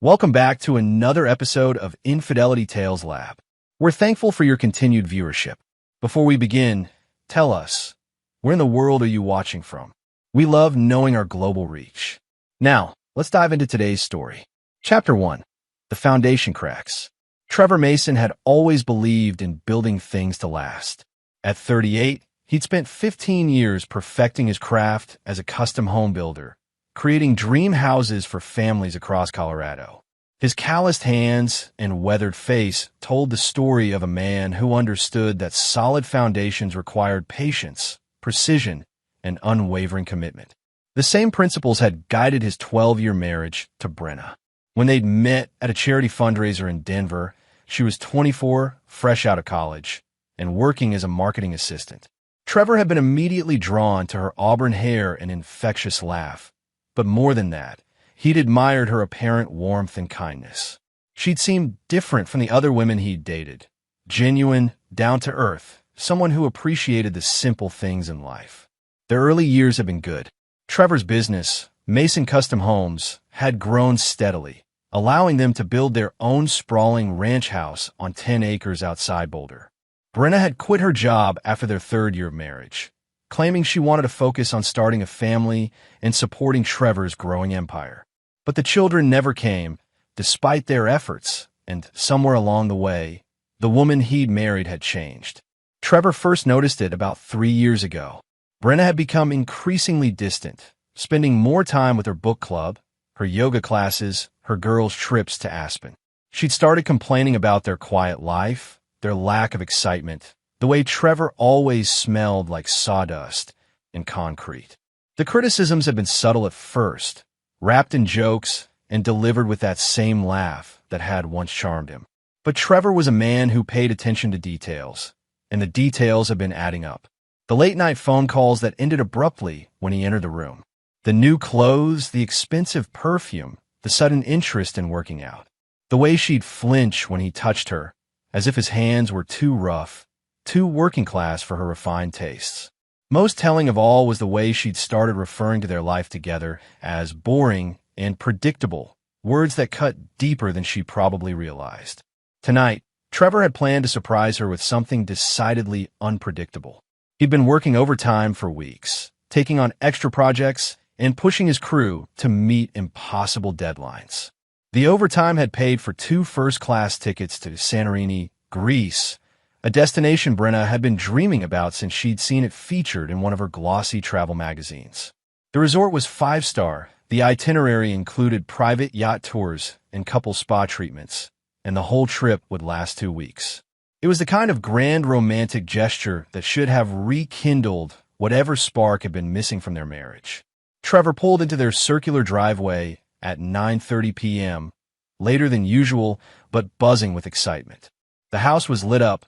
Welcome back to another episode of Infidelity Tales Lab. We're thankful for your continued viewership. Before we begin, tell us, where in the world are you watching from? We love knowing our global reach. Now, let's dive into today's story. Chapter 1. The Foundation Cracks. Trevor Mason had always believed in building things to last. At 38, he'd spent 15 years perfecting his craft as a custom home builder, creating dream houses for families across Colorado. His calloused hands and weathered face told the story of a man who understood that solid foundations required patience, precision, and unwavering commitment. The same principles had guided his 12-year marriage to Brenna. When they'd met at a charity fundraiser in Denver, she was 24, fresh out of college, and working as a marketing assistant. Trevor had been immediately drawn to her auburn hair and infectious laugh. But more than that, he'd admired her apparent warmth and kindness. She'd seemed different from the other women he'd dated. Genuine, down-to-earth, someone who appreciated the simple things in life. Their early years had been good. Trevor's business, Mason Custom Homes, had grown steadily, allowing them to build their own sprawling ranch house on 10 acres outside Boulder. Brenna had quit her job after their third year of marriage, claiming she wanted to focus on starting a family and supporting Trevor's growing empire. But the children never came, despite their efforts, and somewhere along the way, the woman he'd married had changed. Trevor first noticed it about 3 years ago. Brenna had become increasingly distant, spending more time with her book club, her yoga classes, her girls' trips to Aspen. She'd started complaining about their quiet life, their lack of excitement, the way Trevor always smelled like sawdust and concrete. The criticisms had been subtle at first, wrapped in jokes and delivered with that same laugh that had once charmed him. But Trevor was a man who paid attention to details, and the details had been adding up. The late-night phone calls that ended abruptly when he entered the room. The new clothes, the expensive perfume, the sudden interest in working out. The way she'd flinch when he touched her, as if his hands were too rough, too working class for her refined tastes. Most telling of all was the way she'd started referring to their life together as boring and predictable, words that cut deeper than she probably realized. Tonight, Trevor had planned to surprise her with something decidedly unpredictable. He'd been working overtime for weeks, taking on extra projects and pushing his crew to meet impossible deadlines. The overtime had paid for 2 first-class tickets to Santorini, Greece, a destination Brenna had been dreaming about since she'd seen it featured in one of her glossy travel magazines. The resort was 5-star, the itinerary included private yacht tours and couple spa treatments, and the whole trip would last 2 weeks. It was the kind of grand romantic gesture that should have rekindled whatever spark had been missing from their marriage. Trevor pulled into their circular driveway at 9:30 p.m., later than usual, but buzzing with excitement. The house was lit up,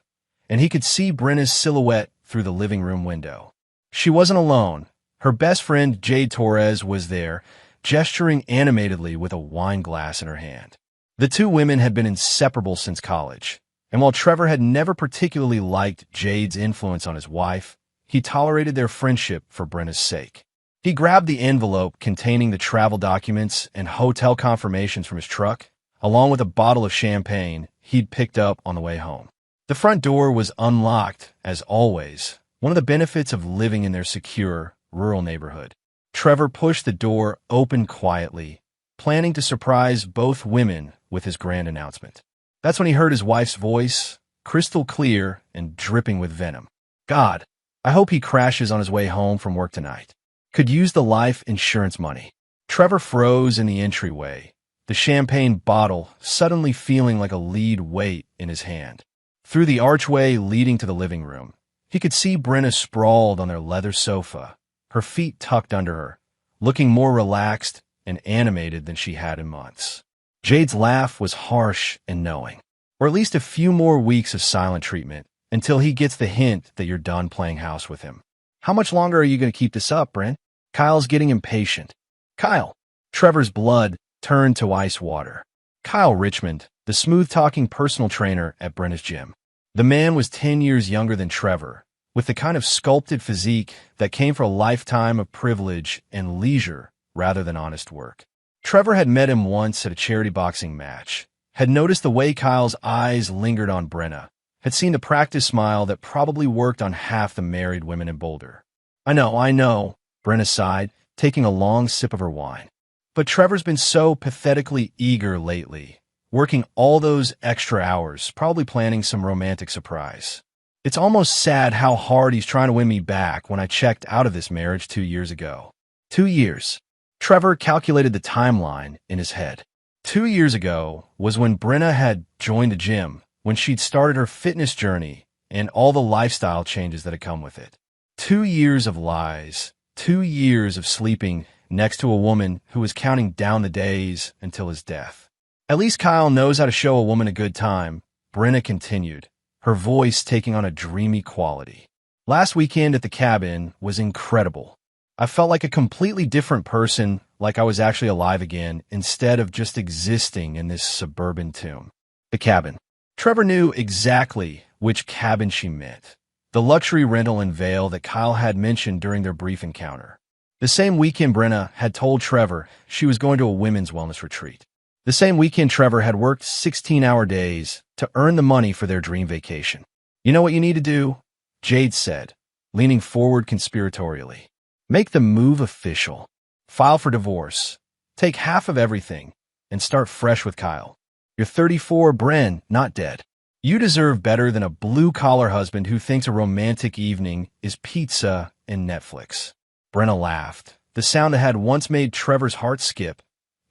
and he could see Brenna's silhouette through the living room window. She wasn't alone. Her best friend, Jade Torres, was there, gesturing animatedly with a wine glass in her hand. The two women had been inseparable since college, and while Trevor had never particularly liked Jade's influence on his wife, he tolerated their friendship for Brenna's sake. He grabbed the envelope containing the travel documents and hotel confirmations from his truck, along with a bottle of champagne he'd picked up on the way home. The front door was unlocked, as always, one of the benefits of living in their secure, rural neighborhood. Trevor pushed the door open quietly, planning to surprise both women with his grand announcement. That's when he heard his wife's voice, crystal clear and dripping with venom. God, I hope he crashes on his way home from work tonight. Could use the life insurance money. Trevor froze in the entryway, the champagne bottle suddenly feeling like a lead weight in his hand. Through the archway leading to the living room, he could see Brenna sprawled on their leather sofa, her feet tucked under her, looking more relaxed and animated than she had in months. Jade's laugh was harsh and knowing. Or at least a few more weeks of silent treatment, until he gets the hint that you're done playing house with him. How much longer are you going to keep this up, Brent? Kyle's getting impatient. Kyle. Trevor's blood turned to ice water. Kyle Richmond, the smooth-talking personal trainer at Brenna's gym. The man was 10 years younger than Trevor, with the kind of sculpted physique that came from a lifetime of privilege and leisure rather than honest work. Trevor had met him once at a charity boxing match, had noticed the way Kyle's eyes lingered on Brenna, had seen the practice smile that probably worked on half the married women in Boulder. I know, Brenna sighed, taking a long sip of her wine. But Trevor's been so pathetically eager lately, working all those extra hours, probably planning some romantic surprise. It's almost sad how hard he's trying to win me back when I checked out of this marriage 2 years ago. 2 years. Trevor calculated the timeline in his head. 2 years ago was when Brenna had joined the gym, when she'd started her fitness journey and all the lifestyle changes that had come with it. 2 years of lies, 2 years of sleeping next to a woman who was counting down the days until his death. At least Kyle knows how to show a woman a good time, Brenna continued, her voice taking on a dreamy quality. Last weekend at the cabin was incredible. I felt like a completely different person, like I was actually alive again, instead of just existing in this suburban tomb. The cabin. Trevor knew exactly which cabin she meant. The luxury rental in Vail that Kyle had mentioned during their brief encounter. The same weekend Brenna had told Trevor she was going to a women's wellness retreat. The same weekend Trevor had worked 16-hour days to earn the money for their dream vacation. You know what you need to do? Jade said, leaning forward conspiratorially. Make the move official. File for divorce. Take half of everything and start fresh with Kyle. You're 34, Bren, not dead. You deserve better than a blue-collar husband who thinks a romantic evening is pizza and Netflix. Brenna laughed, the sound that had once made Trevor's heart skip,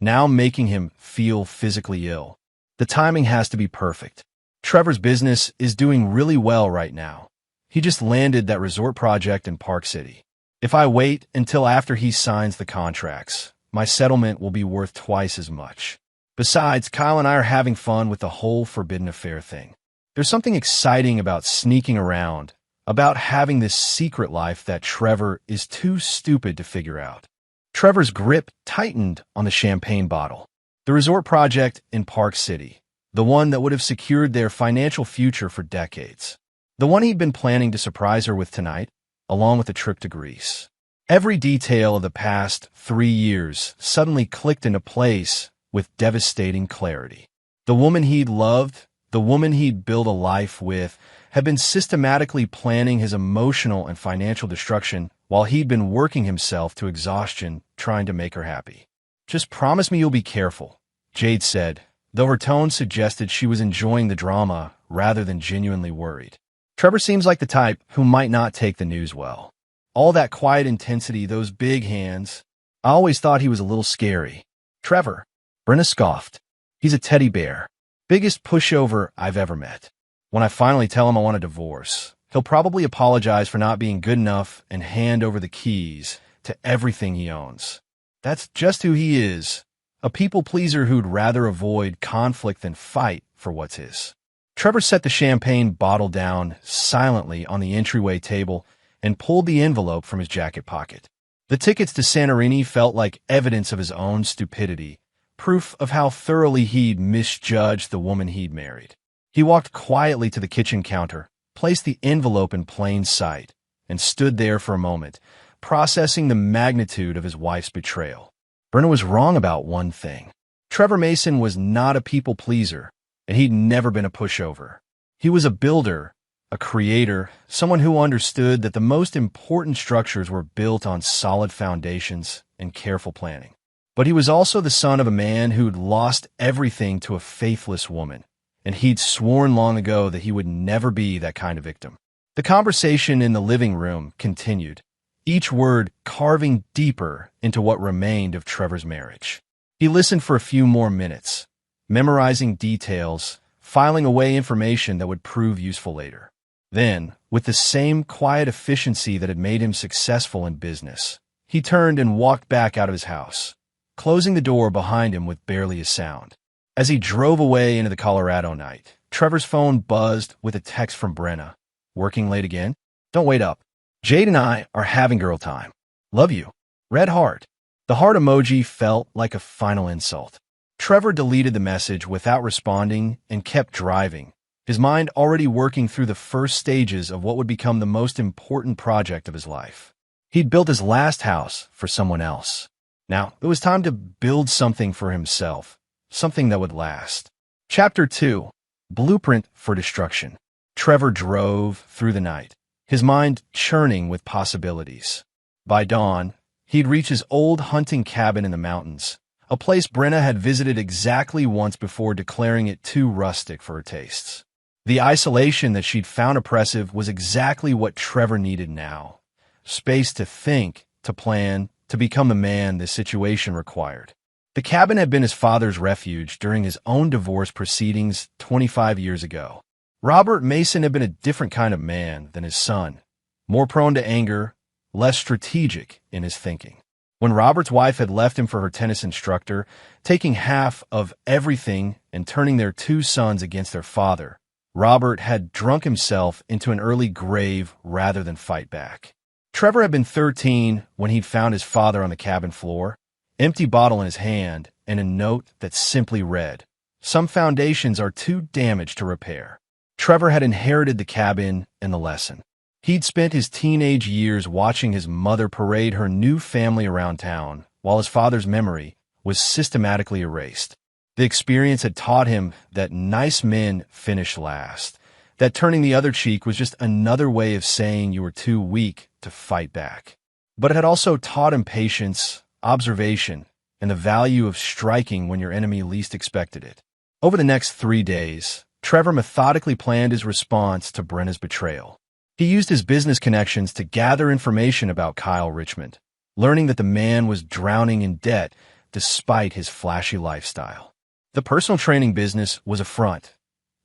now making him feel physically ill. The timing has to be perfect. Trevor's business is doing really well right now. He just landed that resort project in Park City. If I wait until after he signs the contracts, my settlement will be worth twice as much. Besides, Kyle and I are having fun with the whole forbidden affair thing. There's something exciting about sneaking around, about having this secret life that Trevor is too stupid to figure out. Trevor's grip tightened on the champagne bottle. The resort project in Park City, the one that would have secured their financial future for decades. The one he'd been planning to surprise her with tonight, along with a trip to Greece. Every detail of the past 3 years suddenly clicked into place with devastating clarity. The woman he'd loved, the woman he'd built a life with, had been systematically planning his emotional and financial destruction while he'd been working himself to exhaustion trying to make her happy. Just promise me you'll be careful, Jade said, though her tone suggested she was enjoying the drama rather than genuinely worried. Trevor seems like the type who might not take the news well. All that quiet intensity, those big hands. I always thought he was a little scary. Trevor, Brenna scoffed. He's a teddy bear. Biggest pushover I've ever met. When I finally tell him I want a divorce, he'll probably apologize for not being good enough and hand over the keys to everything he owns. That's just who he is. A people pleaser who'd rather avoid conflict than fight for what's his. Trevor set the champagne bottle down silently on the entryway table and pulled the envelope from his jacket pocket. The tickets to Santorini felt like evidence of his own stupidity, proof of how thoroughly he'd misjudged the woman he'd married. He walked quietly to the kitchen counter, placed the envelope in plain sight, and stood there for a moment, processing the magnitude of his wife's betrayal. Brenna was wrong about one thing. Trevor Mason was not a people pleaser, and he'd never been a pushover. He was a builder, a creator, someone who understood that the most important structures were built on solid foundations and careful planning. But he was also the son of a man who'd lost everything to a faithless woman, and he'd sworn long ago that he would never be that kind of victim. The conversation in the living room continued, each word carving deeper into what remained of Trevor's marriage. He listened for a few more minutes, memorizing details, filing away information that would prove useful later. Then, with the same quiet efficiency that had made him successful in business, he turned and walked back out of his house, closing the door behind him with barely a sound. As he drove away into the Colorado night, Trevor's phone buzzed with a text from Brenna. Working late again? Don't wait up. Jade and I are having girl time. Love you. Red heart. The heart emoji felt like a final insult. Trevor deleted the message without responding and kept driving, his mind already working through the first stages of what would become the most important project of his life. He'd built his last house for someone else. Now, it was time to build something for himself, something that would last. Chapter 2. Blueprint for Destruction. Trevor drove through the night, his mind churning with possibilities. By dawn, he'd reach his old hunting cabin in the mountains, a place Brenna had visited exactly once before, declaring it too rustic for her tastes. The isolation that she'd found oppressive was exactly what Trevor needed now. Space to think, to plan, to become the man this situation required. The cabin had been his father's refuge during his own divorce proceedings 25 years ago. Robert Mason had been a different kind of man than his son, more prone to anger, less strategic in his thinking. When Robert's wife had left him for her tennis instructor, taking half of everything and turning their two sons against their father, Robert had drunk himself into an early grave rather than fight back. Trevor had been 13 when he'd found his father on the cabin floor, empty bottle in his hand, and a note that simply read, "Some foundations are too damaged to repair." Trevor had inherited the cabin and the lesson. He'd spent his teenage years watching his mother parade her new family around town, while his father's memory was systematically erased. The experience had taught him that nice men finish last, that turning the other cheek was just another way of saying you were too weak to fight back. But it had also taught him patience, observation, and the value of striking when your enemy least expected it. Over the next 3 days, Trevor methodically planned his response to Brenna's betrayal. He used his business connections to gather information about Kyle Richmond, learning that the man was drowning in debt despite his flashy lifestyle. The personal training business was a front.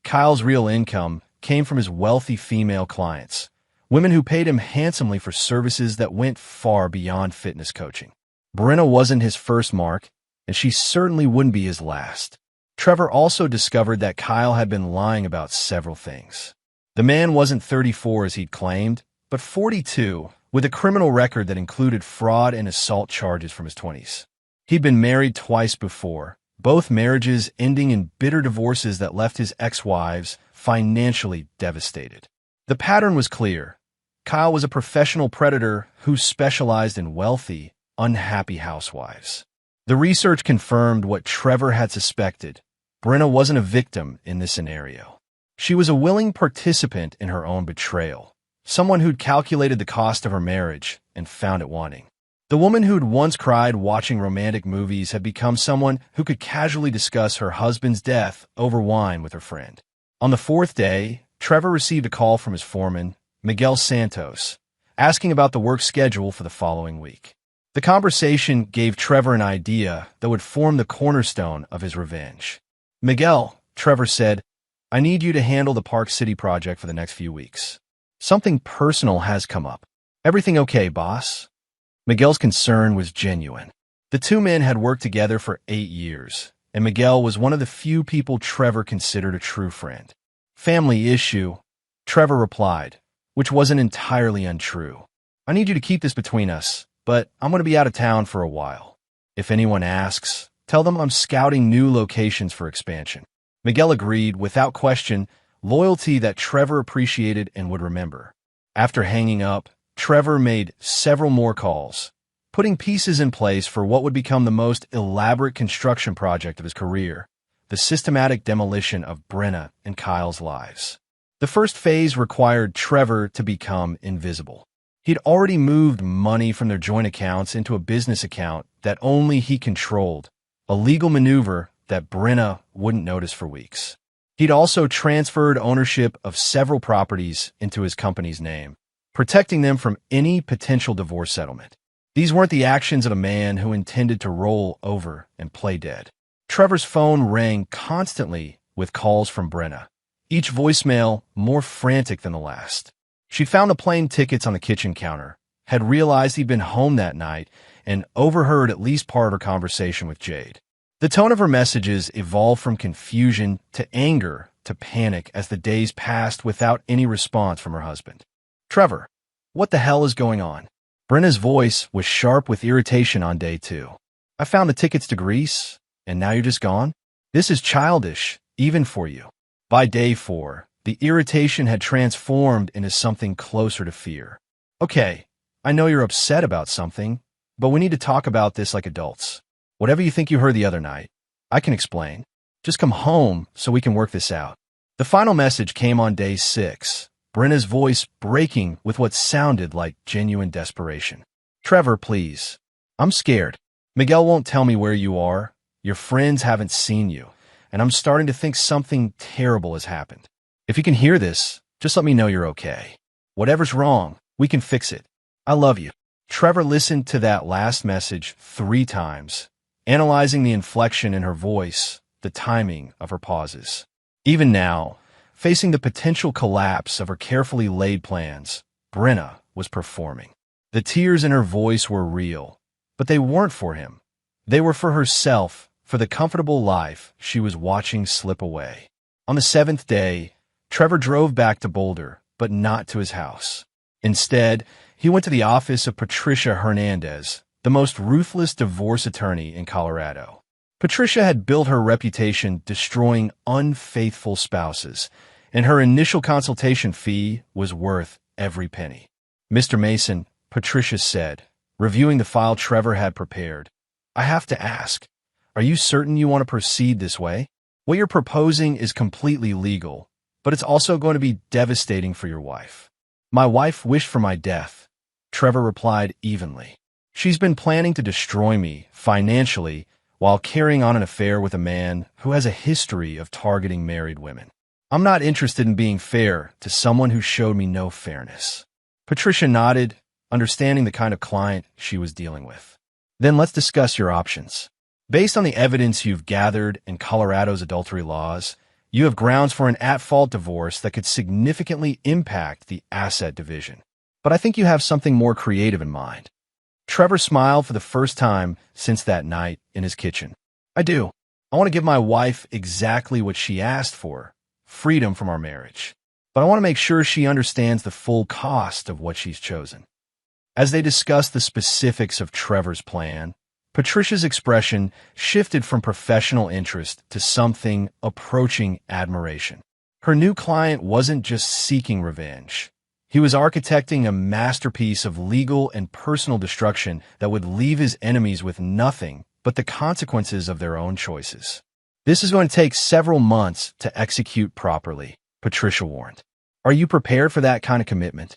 Kyle's real income came from his wealthy female clients, women who paid him handsomely for services that went far beyond fitness coaching. Brenna wasn't his first mark, and she certainly wouldn't be his last. Trevor also discovered that Kyle had been lying about several things. The man wasn't 34 as he'd claimed, but 42, with a criminal record that included fraud and assault charges from his 20s. He'd been married twice before, both marriages ending in bitter divorces that left his ex-wives financially devastated. The pattern was clear. Kyle was a professional predator who specialized in wealthy, unhappy housewives. The research confirmed what Trevor had suspected. Brenna wasn't a victim in this scenario. She was a willing participant in her own betrayal, someone who'd calculated the cost of her marriage and found it wanting. The woman who'd once cried watching romantic movies had become someone who could casually discuss her husband's death over wine with her friend. On the 4th day, Trevor received a call from his foreman, Miguel Santos, asking about the work schedule for the following week. The conversation gave Trevor an idea that would form the cornerstone of his revenge. "Miguel," Trevor said, "I need you to handle the Park City project for the next few weeks. Something personal has come up. Everything okay, boss?" Miguel's concern was genuine. The two men had worked together for 8 years, and Miguel was one of the few people Trevor considered a true friend. "Family issue," Trevor replied, which wasn't entirely untrue. "I need you to keep this between us, but I'm going to be out of town for a while. If anyone asks, tell them I'm scouting new locations for expansion." Miguel agreed without question, loyalty that Trevor appreciated and would remember. After hanging up, Trevor made several more calls, putting pieces in place for what would become the most elaborate construction project of his career, the systematic demolition of Brenna and Kyle's lives. The first phase required Trevor to become invisible. He'd already moved money from their joint accounts into a business account that only he controlled, a legal maneuver that Brenna wouldn't notice for weeks. He'd also transferred ownership of several properties into his company's name, protecting them from any potential divorce settlement. These weren't the actions of a man who intended to roll over and play dead. Trevor's phone rang constantly with calls from Brenna, each voicemail more frantic than the last. She'd found the plane tickets on the kitchen counter, had realized he'd been home that night, and overheard at least part of her conversation with Jade. The tone of her messages evolved from confusion to anger to panic as the days passed without any response from her husband. "Trevor, what the hell is going on?" Brenna's voice was sharp with irritation on day 2. "I found the tickets to Greece, and now you're just gone? This is childish, even for you." By day 4, the irritation had transformed into something closer to fear. "Okay, I know you're upset about something, but we need to talk about this like adults. Whatever you think you heard the other night, I can explain. Just come home so we can work this out. The final message came on day 6, Brenna's voice breaking with what sounded like genuine desperation. Trevor, please. I'm scared. Miguel won't tell me where you are. Your friends haven't seen you, and I'm starting to think something terrible has happened. If you can hear this, just let me know you're okay. Whatever's wrong, we can fix it. I love you. Trevor listened to that last message 3 times, analyzing the inflection in her voice, the timing of her pauses. Even now, facing the potential collapse of her carefully laid plans, Brenna was performing. The tears in her voice were real, but they weren't for him. They were for herself, for the comfortable life she was watching slip away. On the 7th day, Trevor drove back to Boulder, but not to his house. Instead, he went to the office of Patricia Hernandez, the most ruthless divorce attorney in Colorado. Patricia had built her reputation destroying unfaithful spouses, and her initial consultation fee was worth every penny. Mr. Mason, Patricia said, reviewing the file Trevor had prepared, I have to ask, are you certain you want to proceed this way? What you're proposing is completely legal, but it's also going to be devastating for your wife. My wife wished for my death, Trevor replied evenly. She's been planning to destroy me financially while carrying on an affair with a man who has a history of targeting married women. I'm not interested in being fair to someone who showed me no fairness. Patricia nodded, understanding the kind of client she was dealing with. Then let's discuss your options. Based on the evidence you've gathered in Colorado's adultery laws, you have grounds for an at-fault divorce that could significantly impact the asset division. But I think you have something more creative in mind. Trevor smiled for the first time since that night in his kitchen. I do. I want to give my wife exactly what she asked for, freedom from our marriage. But I want to make sure she understands the full cost of what she's chosen. As they discussed the specifics of Trevor's plan, Patricia's expression shifted from professional interest to something approaching admiration. Her new client wasn't just seeking revenge. He was architecting a masterpiece of legal and personal destruction that would leave his enemies with nothing but the consequences of their own choices. This is going to take several months to execute properly, Patricia warned. Are you prepared for that kind of commitment?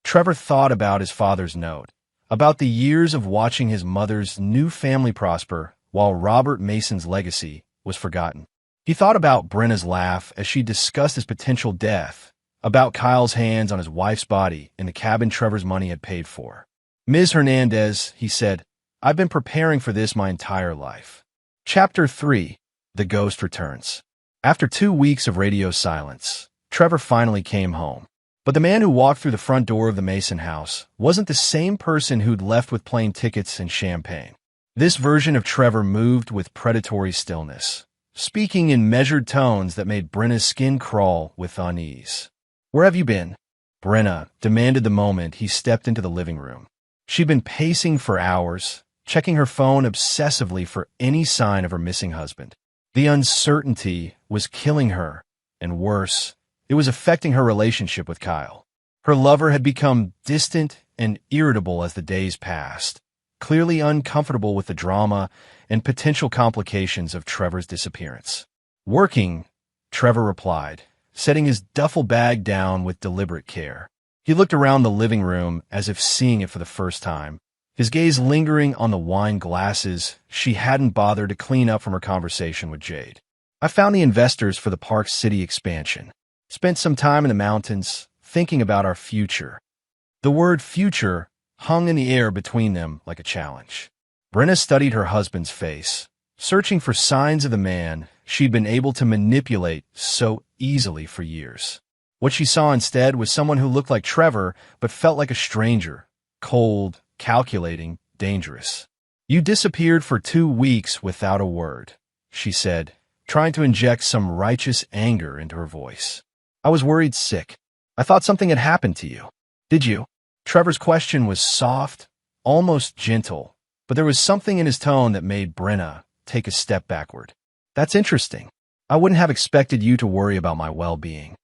Trevor thought about his father's note, about the years of watching his mother's new family prosper while Robert Mason's legacy was forgotten. He thought about Brenna's laugh as she discussed his potential death, about Kyle's hands on his wife's body in the cabin Trevor's money had paid for. Ms. Hernandez, he said, I've been preparing for this my entire life. Chapter 3, The Ghost Returns. After 2 weeks of radio silence, Trevor finally came home. But the man who walked through the front door of the Mason house wasn't the same person who'd left with plane tickets and champagne. This version of Trevor moved with predatory stillness, speaking in measured tones that made Brenna's skin crawl with unease. Where have you been? Brenna demanded the moment he stepped into the living room. She'd been pacing for hours, checking her phone obsessively for any sign of her missing husband. The uncertainty was killing her, and worse, it was affecting her relationship with Kyle. Her lover had become distant and irritable as the days passed, clearly uncomfortable with the drama and potential complications of Trevor's disappearance. Working, Trevor replied, setting his duffel bag down with deliberate care. He looked around the living room as if seeing it for the first time, his gaze lingering on the wine glasses she hadn't bothered to clean up from her conversation with Jade. I found the investors for the Park City expansion. Spent some time in the mountains, thinking about our future. The word future hung in the air between them like a challenge. Brenna studied her husband's face, searching for signs of the man she'd been able to manipulate so easily for years. What she saw instead was someone who looked like Trevor but felt like a stranger, cold, calculating, dangerous. You disappeared for 2 weeks without a word, she said, trying to inject some righteous anger into her voice. I was worried sick. I thought something had happened to you. Did you? Trevor's question was soft, almost gentle, but there was something in his tone that made Brenna take a step backward. That's interesting. I wouldn't have expected you to worry about my well-being.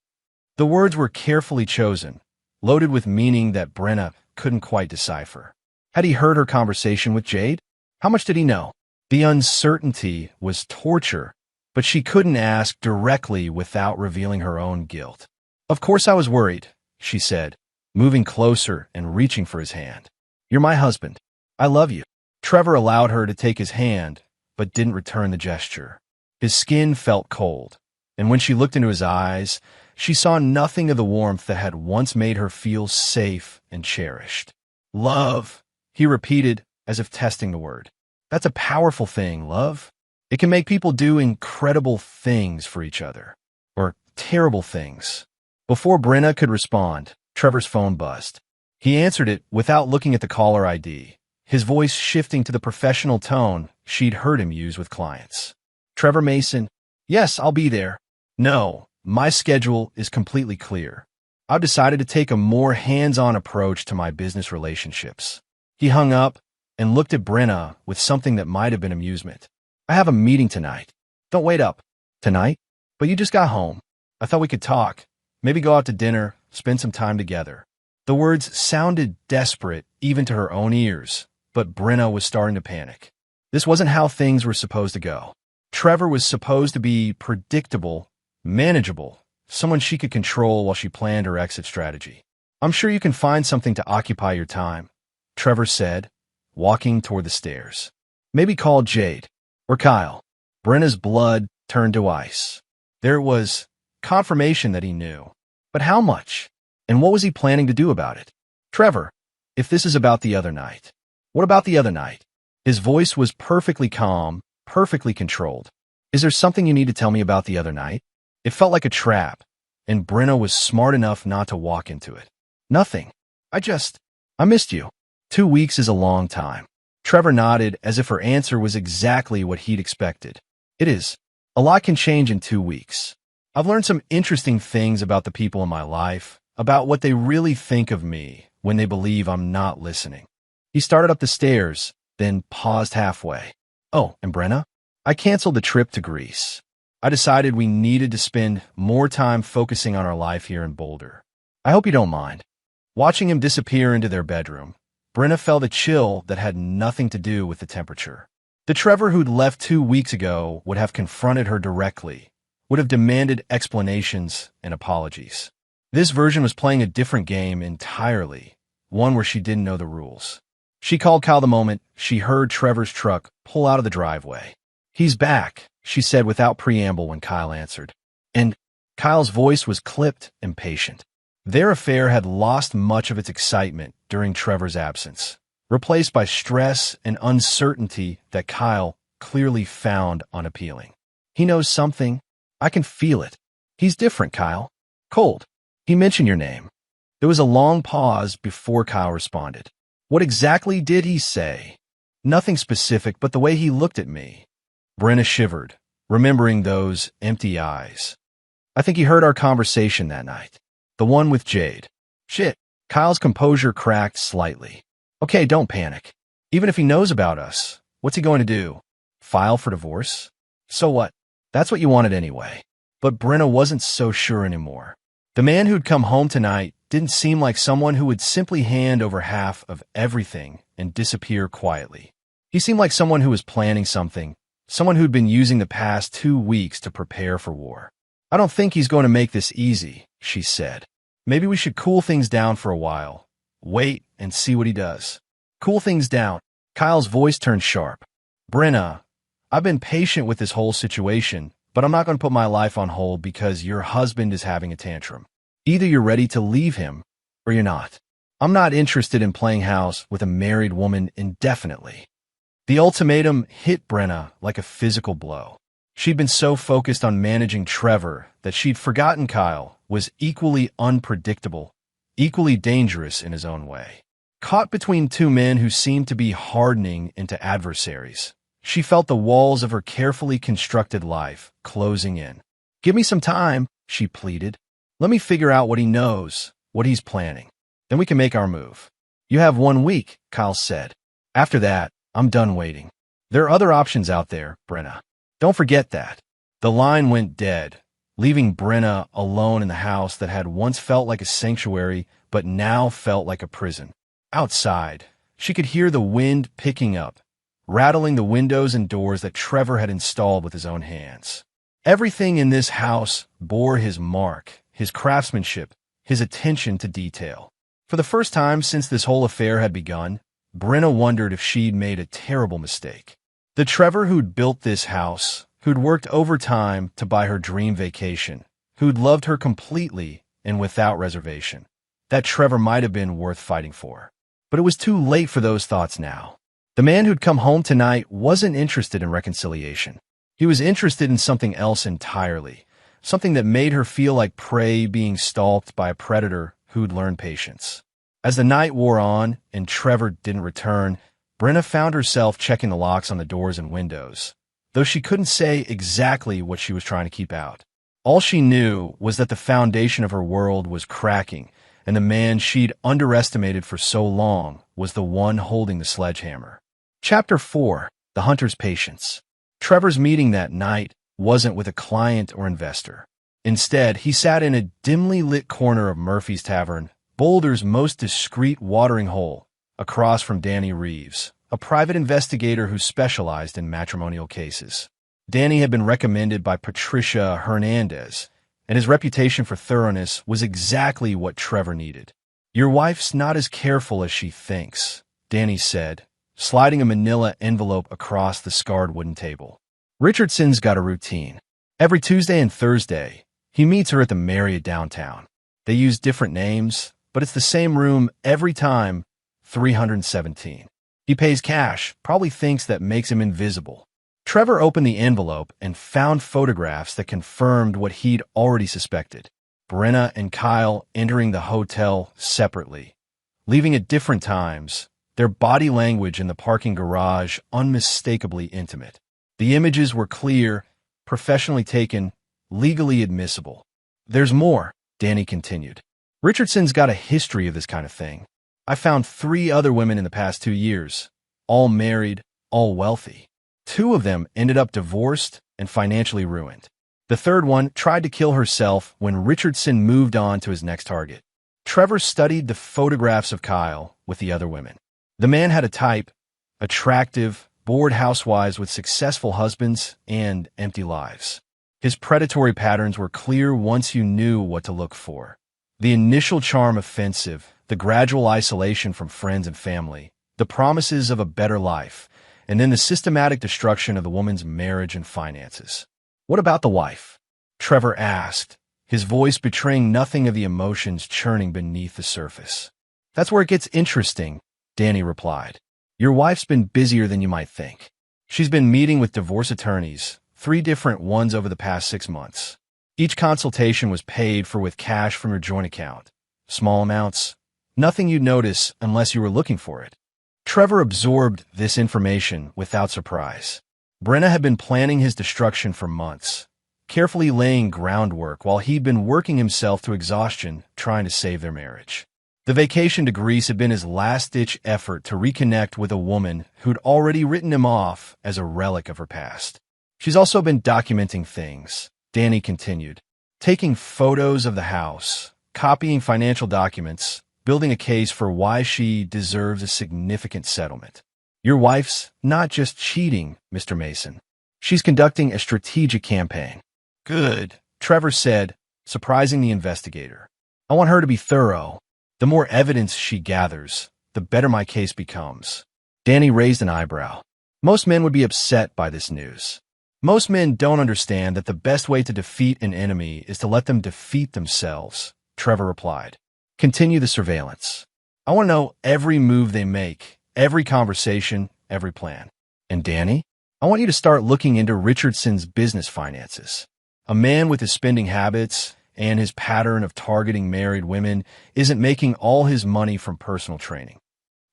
The words were carefully chosen, loaded with meaning that Brenna couldn't quite decipher. Had he heard her conversation with Jade? How much did he know? The uncertainty was torture, but she couldn't ask directly without revealing her own guilt. Of course I was worried, she said, moving closer and reaching for his hand. You're my husband. I love you. Trevor allowed her to take his hand, but didn't return the gesture. His skin felt cold, and when she looked into his eyes, she saw nothing of the warmth that had once made her feel safe and cherished. Love, he repeated as if testing the word. That's a powerful thing, love. It can make people do incredible things for each other. Or terrible things. Before Brenna could respond, Trevor's phone buzzed. He answered it without looking at the caller ID, his voice shifting to the professional tone she'd heard him use with clients. Trevor Mason, yes, I'll be there. No, my schedule is completely clear. I've decided to take a more hands-on approach to my business relationships. He hung up and looked at Brenna with something that might have been amusement. I have a meeting tonight. Don't wait up. Tonight? But you just got home. I thought we could talk. Maybe go out to dinner, spend some time together. The words sounded desperate even to her own ears, but Brenna was starting to panic. This wasn't how things were supposed to go. Trevor was supposed to be predictable, manageable, someone she could control while she planned her exit strategy. I'm sure you can find something to occupy your time, Trevor said, walking toward the stairs. Maybe call Jade or Kyle. Brenna's blood turned to ice. There was confirmation that he knew. But how much? And what was he planning to do about it? Trevor, if this is about the other night, what about the other night? His voice was perfectly calm, perfectly controlled. Is there something you need to tell me about the other night? It felt like a trap, and Brenna was smart enough not to walk into it. Nothing. I missed you. 2 weeks is a long time. Trevor nodded as if her answer was exactly what he'd expected. It is. A lot can change in 2 weeks. I've learned some interesting things about the people in my life, about what they really think of me when they believe I'm not listening. He started up the stairs, then paused halfway. Oh, and Brenna? I canceled the trip to Greece. I decided we needed to spend more time focusing on our life here in Boulder. I hope you don't mind. Watching him disappear into their bedroom, Brenna felt a chill that had nothing to do with the temperature. The Trevor who'd left 2 weeks ago would have confronted her directly, would have demanded explanations and apologies. This version was playing a different game entirely, one where she didn't know the rules. She called Kyle the moment she heard Trevor's truck pull out of the driveway. He's back, she said without preamble when Kyle answered. And Kyle's voice was clipped and patient. Their affair had lost much of its excitement during Trevor's absence, replaced by stress and uncertainty that Kyle clearly found unappealing. He knows something. I can feel it. He's different, Kyle. Cold. He mentioned your name. There was a long pause before Kyle responded. What exactly did he say? Nothing specific, but the way he looked at me. Brenna shivered, remembering those empty eyes. I think he heard our conversation that night. The one with Jade. Shit. Kyle's composure cracked slightly. Okay, don't panic. Even if he knows about us, what's he going to do? File for divorce? So what? That's what you wanted anyway. But Brenna wasn't so sure anymore. The man who'd come home tonight didn't seem like someone who would simply hand over half of everything and disappear quietly. He seemed like someone who was planning something, someone who'd been using the past 2 weeks to prepare for war. I don't think he's going to make this easy, she said. Maybe we should cool things down for a while. Wait and see what he does. Cool things down. Kyle's voice turned sharp. Brenna, I've been patient with this whole situation, but I'm not going to put my life on hold because your husband is having a tantrum. Either you're ready to leave him or you're not. I'm not interested in playing house with a married woman indefinitely. The ultimatum hit Brenna like a physical blow. She'd been so focused on managing Trevor that she'd forgotten Kyle was equally unpredictable, equally dangerous in his own way. Caught between two men who seemed to be hardening into adversaries, she felt the walls of her carefully constructed life closing in. Give me some time, she pleaded. Let me figure out what he knows, what he's planning. Then we can make our move. You have 1 week, Kyle said. After that, I'm done waiting. There are other options out there, Brenna. Don't forget that. The line went dead, leaving Brenna alone in the house that had once felt like a sanctuary but now felt like a prison. Outside, She could hear the wind picking up, rattling the windows and doors that Trevor had installed with his own hands. Everything in this house bore his mark, his craftsmanship, his attention to detail. For the first time since this whole affair had begun, Brenna wondered if she'd made a terrible mistake. The Trevor who'd built this house, who'd worked overtime to buy her dream vacation, who'd loved her completely and without reservation, that Trevor might have been worth fighting for. But it was too late for those thoughts now. The man who'd come home tonight wasn't interested in reconciliation. He was interested in something else entirely, something that made her feel like prey being stalked by a predator who'd learned patience. As the night wore on and Trevor didn't return, Brenna found herself checking the locks on the doors and windows, though she couldn't say exactly what she was trying to keep out. All she knew was that the foundation of her world was cracking, and the man she'd underestimated for so long was the one holding the sledgehammer. Chapter 4. The Hunter's Patience. Trevor's meeting that night wasn't with a client or investor. Instead, he sat in a dimly lit corner of Murphy's Tavern, Boulder's most discreet watering hole, across from Danny Reeves, a private investigator who specialized in matrimonial cases. Danny had been recommended by Patricia Hernandez, and his reputation for thoroughness was exactly what Trevor needed. "Your wife's not as careful as she thinks," Danny said, sliding a manila envelope across the scarred wooden table. "Richardson's got a routine. Every Tuesday and Thursday, he meets her at the Marriott downtown. They use different names, but it's the same room every time, 317. He pays cash, probably thinks that makes him invisible." Trevor opened the envelope and found photographs that confirmed what he'd already suspected. Brenna and Kyle entering the hotel separately, leaving at different times, their body language in the parking garage unmistakably intimate. The images were clear, professionally taken, legally admissible. "There's more," Danny continued. "Richardson's got a history of this kind of thing. I found 3 other women in the past 2 years, all married, all wealthy. 2 of them ended up divorced and financially ruined. The third one tried to kill herself when Richardson moved on to his next target." Trevor studied the photographs of Kyle with the other women. The man had a type: attractive, bored housewives with successful husbands and empty lives. His predatory patterns were clear once you knew what to look for. The initial charm offensive, the gradual isolation from friends and family, the promises of a better life, and then the systematic destruction of the woman's marriage and finances. "What about the wife?" Trevor asked, his voice betraying nothing of the emotions churning beneath the surface. "That's where it gets interesting," Danny replied. "Your wife's been busier than you might think. She's been meeting with divorce attorneys, 3 different ones over the past 6 months. Each consultation was paid for with cash from your joint account. Small amounts, nothing you'd notice unless you were looking for it." Trevor absorbed this information without surprise. Brenna had been planning his destruction for months, carefully laying groundwork while he'd been working himself to exhaustion trying to save their marriage. The vacation to Greece had been his last-ditch effort to reconnect with a woman who'd already written him off as a relic of her past. "She's also been documenting things," Danny continued, "taking photos of the house, copying financial documents, building a case for why she deserves a significant settlement. Your wife's not just cheating, Mr. Mason. She's conducting a strategic campaign." "Good," Trevor said, surprising the investigator. "I want her to be thorough. The more evidence she gathers, the better my case becomes." Danny raised an eyebrow. Most men would be upset by this news. "Most men don't understand that the best way to defeat an enemy is to let them defeat themselves," Trevor replied. "Continue the surveillance. I want to know every move they make, every conversation, every plan. And Danny, I want you to start looking into Richardson's business finances. A man with his spending habits and his pattern of targeting married women isn't making all his money from personal training."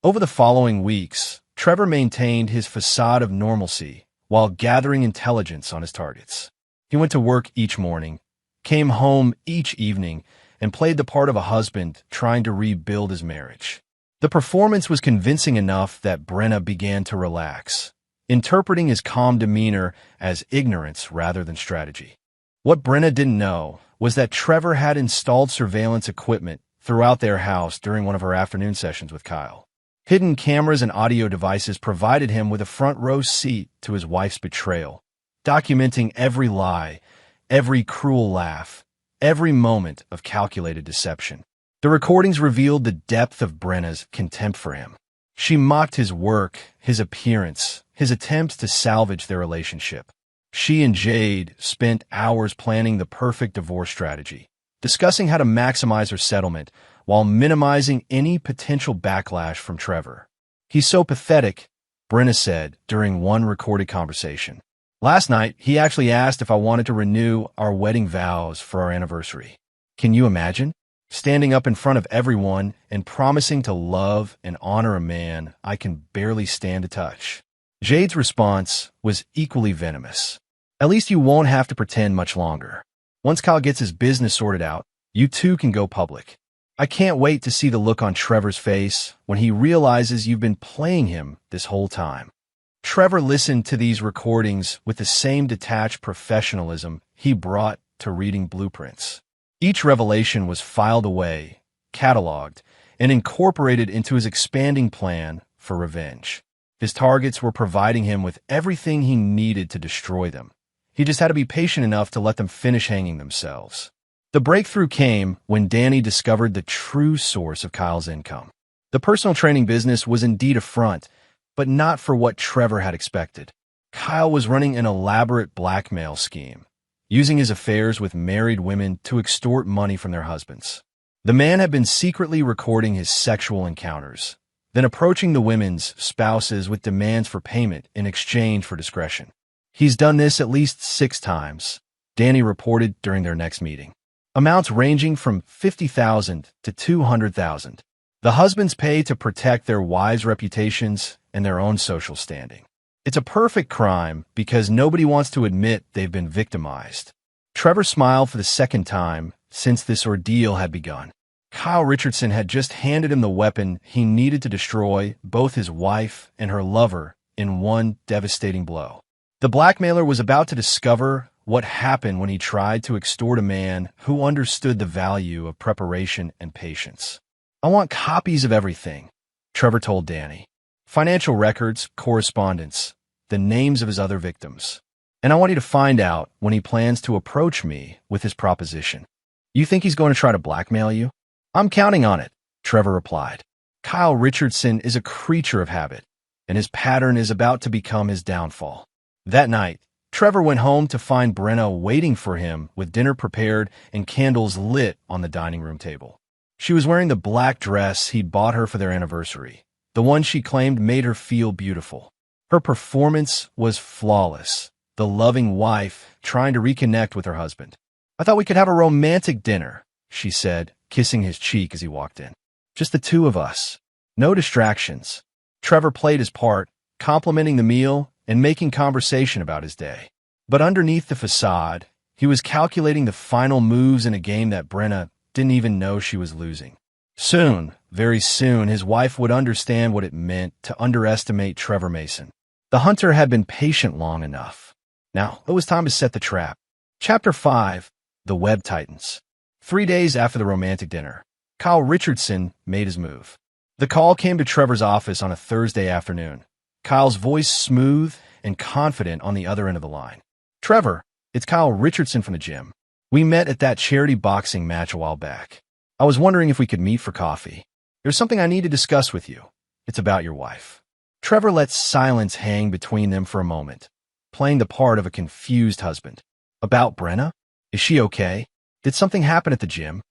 Over the following weeks, Trevor maintained his facade of normalcy while gathering intelligence on his targets. He went to work each morning, came home each evening, and played the part of a husband trying to rebuild his marriage. The performance was convincing enough that Brenna began to relax, interpreting his calm demeanor as ignorance rather than strategy. What Brenna didn't know was that Trevor had installed surveillance equipment throughout their house during one of her afternoon sessions with Kyle. Hidden cameras and audio devices provided him with a front-row seat to his wife's betrayal, documenting every lie, every cruel laugh, every moment of calculated deception. The recordings revealed the depth of Brenna's contempt for him. She mocked his work, his appearance, his attempts to salvage their relationship. She and Jade spent hours planning the perfect divorce strategy, discussing how to maximize her settlement while minimizing any potential backlash from Trevor. "He's so pathetic," Brenna said during one recorded conversation. "Last night, he actually asked if I wanted to renew our wedding vows for our anniversary. Can you imagine? Standing up in front of everyone and promising to love and honor a man I can barely stand to touch." Jade's response was equally venomous. "At least you won't have to pretend much longer. Once Kyle gets his business sorted out, you two can go public. I can't wait to see the look on Trevor's face when he realizes you've been playing him this whole time." Trevor listened to these recordings with the same detached professionalism he brought to reading blueprints. Each revelation was filed away, cataloged, and incorporated into his expanding plan for revenge. His targets were providing him with everything he needed to destroy them. He just had to be patient enough to let them finish hanging themselves. The breakthrough came when Danny discovered the true source of Kyle's income. The personal training business was indeed a front, but not for what Trevor had expected. Kyle was running an elaborate blackmail scheme, using his affairs with married women to extort money from their husbands. The man had been secretly recording his sexual encounters, then approaching the women's spouses with demands for payment in exchange for discretion. "He's done this at least 6 times, Danny reported during their next meeting. Amounts ranging from $50,000 to $200,000. The husbands pay to protect their wives' reputations and their own social standing. It's a perfect crime because nobody wants to admit they've been victimized." Trevor smiled for the second time since this ordeal had begun. Kyle Richardson had just handed him the weapon he needed to destroy both his wife and her lover in one devastating blow. The blackmailer was about to discover what happened when he tried to extort a man who understood the value of preparation and patience. "I want copies of everything," Trevor told Danny. "Financial records, correspondence, the names of his other victims. And I want you to find out when he plans to approach me with his proposition." "You think he's going to try to blackmail you?" "I'm counting on it," Trevor replied. Kyle Richardson is a creature of habit, and his pattern is about to become his downfall. That night, Trevor went home to find Brenna waiting for him with dinner prepared and candles lit on the dining room table. She was wearing the black dress he'd bought her for their anniversary, the one she claimed made her feel beautiful. Her performance was flawless, the loving wife trying to reconnect with her husband. "I thought we could have a romantic dinner," she said, kissing his cheek as he walked in. "Just the two of us. No distractions." Trevor played his part, complimenting the meal and making conversation about his day. But underneath the facade, he was calculating the final moves in a game that Brenna didn't even know she was losing. Soon, very soon, his wife would understand what it meant to underestimate Trevor Mason. The hunter had been patient long enough. Now, it was time to set the trap. Chapter 5, The Web Titans. 3 days after the romantic dinner, Kyle Richardson made his move. The call came to Trevor's office on a Thursday afternoon, Kyle's voice smooth and confident on the other end of the line. "Trevor, it's Kyle Richardson from the gym. We met at that charity boxing match a while back. I was wondering if we could meet for coffee. There's something I need to discuss with you. It's about your wife." Trevor let silence hang between them for a moment, playing the part of a confused husband. "About Brenna? Is she okay? Did something happen at the gym?"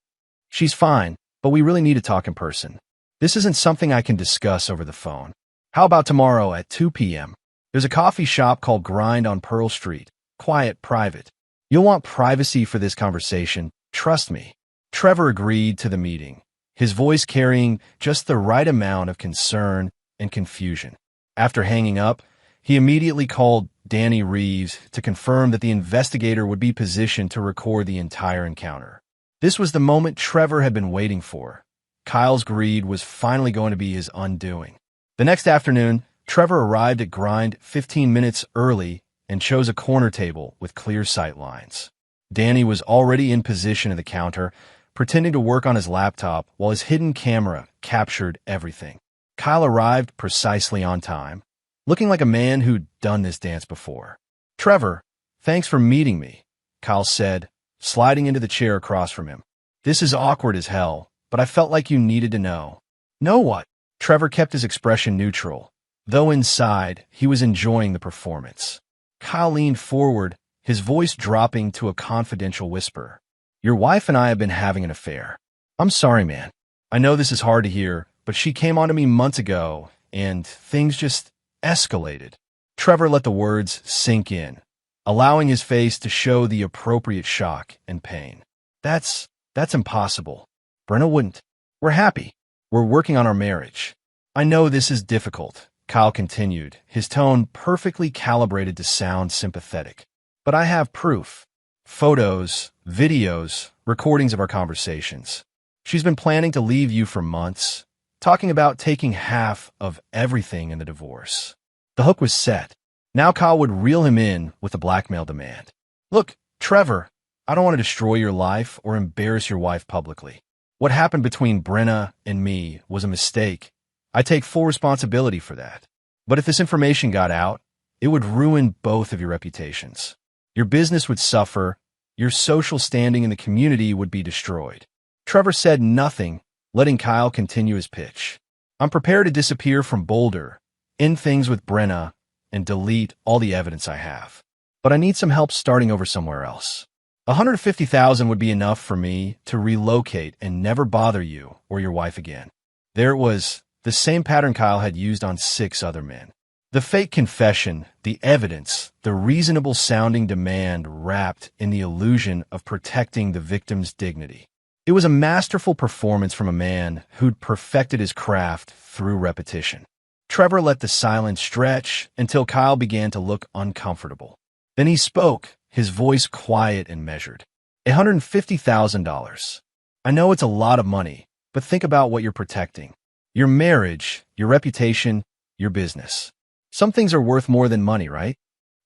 "She's fine, but we really need to talk in person. This isn't something I can discuss over the phone. How about tomorrow at 2 p.m.? There's a coffee shop called Grind on Pearl Street. Quiet, private. You'll want privacy for this conversation. Trust me." Trevor agreed to the meeting, his voice carrying just the right amount of concern and confusion. After hanging up, he immediately called Danny Reeves to confirm that the investigator would be positioned to record the entire encounter. This was the moment Trevor had been waiting for. Kyle's greed was finally going to be his undoing. The next afternoon, Trevor arrived at Grind 15 minutes early and chose a corner table with clear sight lines. Danny was already in position at the counter, pretending to work on his laptop while his hidden camera captured everything. Kyle arrived precisely on time, looking like a man who'd done this dance before. "Trevor, thanks for meeting me," Kyle said, sliding into the chair across from him. "This is awkward as hell, but I felt like you needed to know." "Know what?" Trevor kept his expression neutral, though inside he was enjoying the performance. Kyle leaned forward, his voice dropping to a confidential whisper. "Your wife and I have been having an affair." "I'm sorry, man. I know this is hard to hear, but she came on to me months ago, and things just escalated." Trevor let the words sink in, allowing his face to show the appropriate shock and pain. That's impossible. Brenna wouldn't. We're happy. We're working on our marriage." "I know this is difficult," Kyle continued, his tone perfectly calibrated to sound sympathetic. "But I have proof. Photos, videos, recordings of our conversations. She's been planning to leave you for months, talking about taking half of everything in the divorce." The hook was set. Now Kyle would reel him in with a blackmail demand. "Look, Trevor, I don't want to destroy your life or embarrass your wife publicly. What happened between Brenna and me was a mistake. I take full responsibility for that. But if this information got out, it would ruin both of your reputations. Your business would suffer, your social standing in the community would be destroyed." Trevor said nothing, letting Kyle continue his pitch. "I'm prepared to disappear from Boulder, end things with Brenna, and delete all the evidence I have. But I need some help starting over somewhere else. $150,000 would be enough for me to relocate and never bother you or your wife again." There it was, the same pattern Kyle had used on 6 other men. The fake confession, the evidence, the reasonable-sounding demand wrapped in the illusion of protecting the victim's dignity. It was a masterful performance from a man who'd perfected his craft through repetition. Trevor let the silence stretch until Kyle began to look uncomfortable. Then he spoke, his voice quiet and measured. $150,000. I know it's a lot of money, but think about what you're protecting. Your marriage, your reputation, your business. Some things are worth more than money, right?"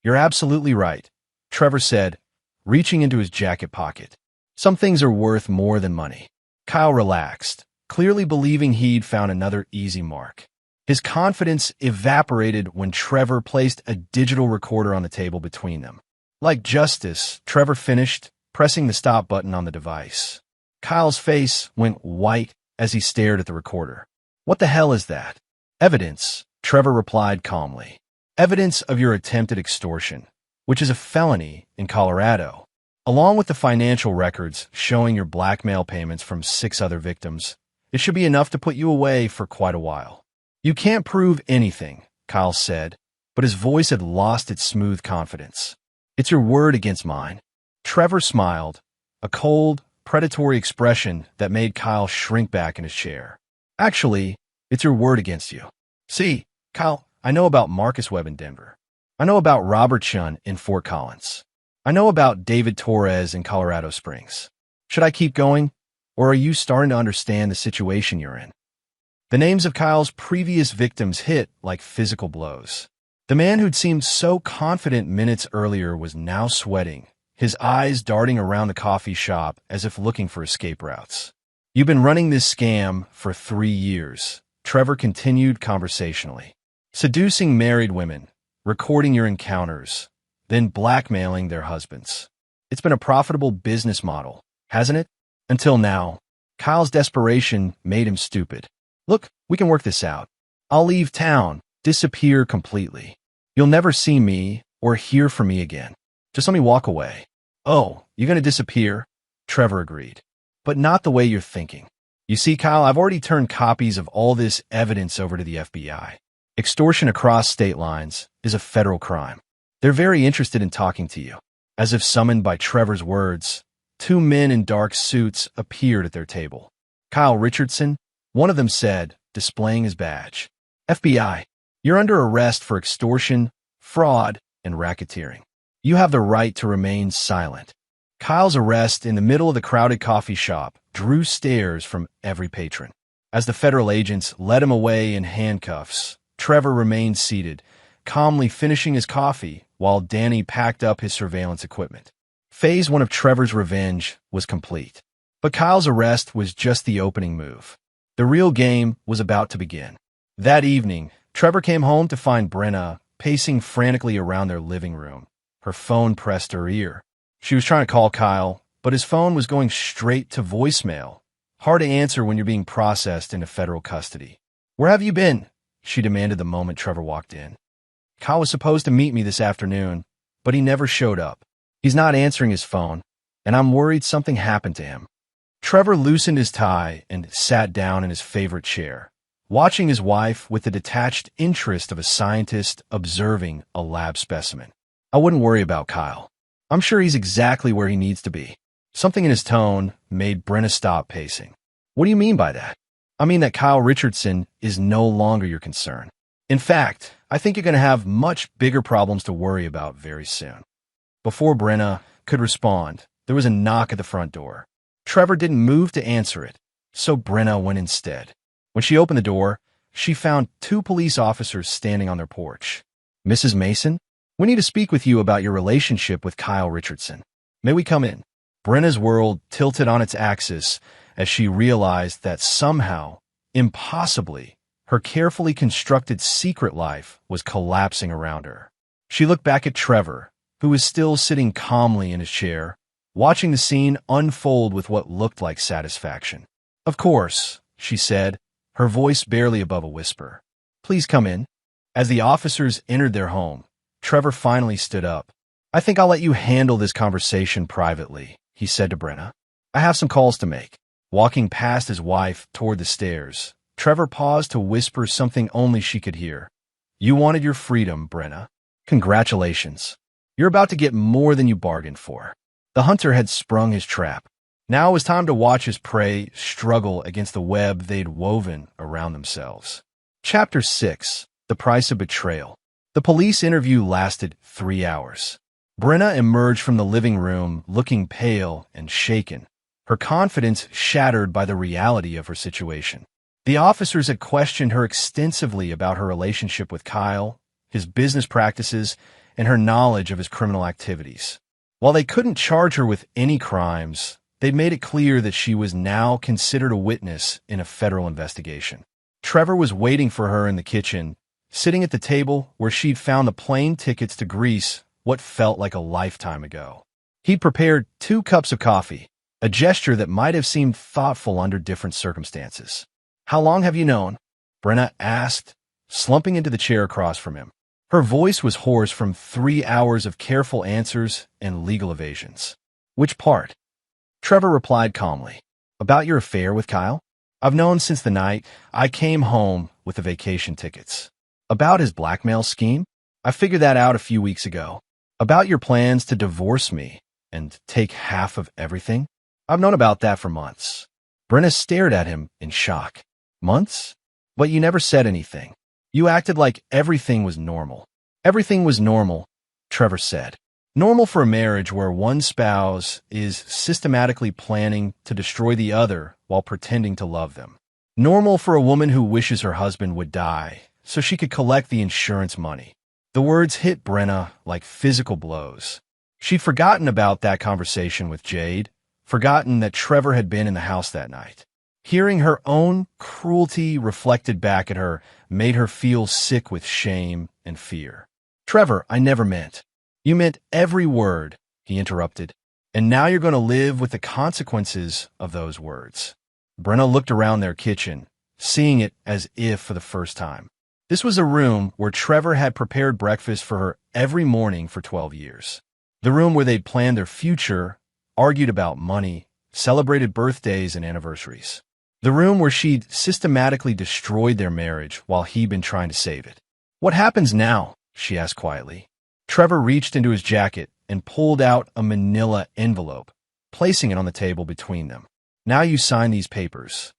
"You're absolutely right," Trevor said, reaching into his jacket pocket. "Some things are worth more than money." Kyle relaxed, clearly believing he'd found another easy mark. His confidence evaporated when Trevor placed a digital recorder on the table between them. Like justice, Trevor finished, pressing the stop button on the device. Kyle's face went white as he stared at the recorder. "What the hell is that?" "Evidence," Trevor replied calmly. "Evidence of your attempted extortion, which is a felony in Colorado, along with the financial records showing your blackmail payments from 6 other victims. It should be enough to put you away for quite a while." "You can't prove anything," Kyle said, but his voice had lost its smooth confidence. "It's your word against mine." Trevor smiled, a cold, predatory expression that made Kyle shrink back in his chair. "Actually, it's your word against you. See, Kyle, I know about Marcus Webb in Denver. I know about Robert Chun in Fort Collins. I know about David Torres in Colorado Springs. Should I keep going, or are you starting to understand the situation you're in?" The names of Kyle's previous victims hit like physical blows. The man who'd seemed so confident minutes earlier was now sweating, his eyes darting around the coffee shop as if looking for escape routes. "You've been running this scam for 3 years, Trevor continued conversationally. "Seducing married women, recording your encounters, then blackmailing their husbands. It's been a profitable business model, hasn't it? Until now." Kyle's desperation made him stupid. "Look, we can work this out. I'll leave town, disappear completely. You'll never see me or hear from me again. Just let me walk away." "Oh, you're going to disappear?" Trevor agreed. "But not the way you're thinking. You see, Kyle, I've already turned copies of all this evidence over to the FBI. Extortion across state lines is a federal crime. They're very interested in talking to you." As if summoned by Trevor's words, 2 men in dark suits appeared at their table. "Kyle Richardson," one of them said, displaying his badge. "FBI, you're under arrest for extortion, fraud, and racketeering. You have the right to remain silent." Kyle's arrest in the middle of the crowded coffee shop drew stares from every patron. As the federal agents led him away in handcuffs, Trevor remained seated, calmly finishing his coffee while Danny packed up his surveillance equipment. Phase 1 of Trevor's revenge was complete. But Kyle's arrest was just the opening move. The real game was about to begin. That evening, Trevor came home to find Brenna pacing frantically around their living room, her phone pressed to her ear. She was trying to call Kyle, but his phone was going straight to voicemail. Hard to answer when you're being processed into federal custody. "Where have you been?" she demanded the moment Trevor walked in. "Kyle was supposed to meet me this afternoon, but he never showed up. He's not answering his phone, and I'm worried something happened to him." Trevor loosened his tie and sat down in his favorite chair, watching his wife with the detached interest of a scientist observing a lab specimen. "I wouldn't worry about Kyle. I'm sure he's exactly where he needs to be." Something in his tone made Brenna stop pacing. "What do you mean by that?" "I mean that Kyle Richardson is no longer your concern. In fact, I think you're going to have much bigger problems to worry about very soon." Before Brenna could respond, there was a knock at the front door. Trevor didn't move to answer it, so Brenna went instead. When she opened the door, she found two police officers standing on their porch. "Mrs. Mason, we need to speak with you about your relationship with Kyle Richardson. May we come in?" Brenna's world tilted on its axis as she realized that somehow, impossibly, her carefully constructed secret life was collapsing around her. She looked back at Trevor, who was still sitting calmly in his chair, watching the scene unfold with what looked like satisfaction. "Of course," she said, her voice barely above a whisper. "Please come in." As the officers entered their home, Trevor finally stood up. "I think I'll let you handle this conversation privately," he said to Brenna. "I have some calls to make." Walking past his wife toward the stairs, Trevor paused to whisper something only she could hear. "You wanted your freedom, Brenna. Congratulations. You're about to get more than you bargained for." The hunter had sprung his trap. Now it was time to watch his prey struggle against the web they'd woven around themselves. Chapter 6. The Price of Betrayal. The police interview lasted 3 hours. Brenna emerged from the living room looking pale and shaken, her confidence shattered by the reality of her situation. The officers had questioned her extensively about her relationship with Kyle, his business practices, and her knowledge of his criminal activities. While they couldn't charge her with any crimes, they'd made it clear that she was now considered a witness in a federal investigation. Trevor was waiting for her in the kitchen, sitting at the table where she'd found the plane tickets to Greece what felt like a lifetime ago. He'd prepared 2 cups of coffee, a gesture that might have seemed thoughtful under different circumstances. "How long have you known?" Brenna asked, slumping into the chair across from him. Her voice was hoarse from 3 hours of careful answers and legal evasions. "Which part?" Trevor replied calmly. "About your affair with Kyle? I've known since the night I came home with the vacation tickets." "About his blackmail scheme? I figured that out a few weeks ago." "About your plans to divorce me and take half of everything? I've known about that for months." Brenna stared at him in shock. "Months? But you never said anything. You acted like everything was normal." "Everything was normal," Trevor said. "Normal for a marriage where one spouse is systematically planning to destroy the other while pretending to love them. Normal for a woman who wishes her husband would die so she could collect the insurance money." The words hit Brenna like physical blows. She'd forgotten about that conversation with Jade, forgotten that Trevor had been in the house that night. Hearing her own cruelty reflected back at her made her feel sick with shame and fear. "Trevor, I never meant." "You meant every word," he interrupted. "And now you're going to live with the consequences of those words." Brenna looked around their kitchen, seeing it as if for the first time. This was a room where Trevor had prepared breakfast for her every morning for 12 years. The room where they'd planned their future, argued about money, celebrated birthdays and anniversaries. The room where she'd systematically destroyed their marriage while he'd been trying to save it. "What happens now?" she asked quietly. Trevor reached into his jacket and pulled out a manila envelope, placing it on the table between them. "Now you sign these papers."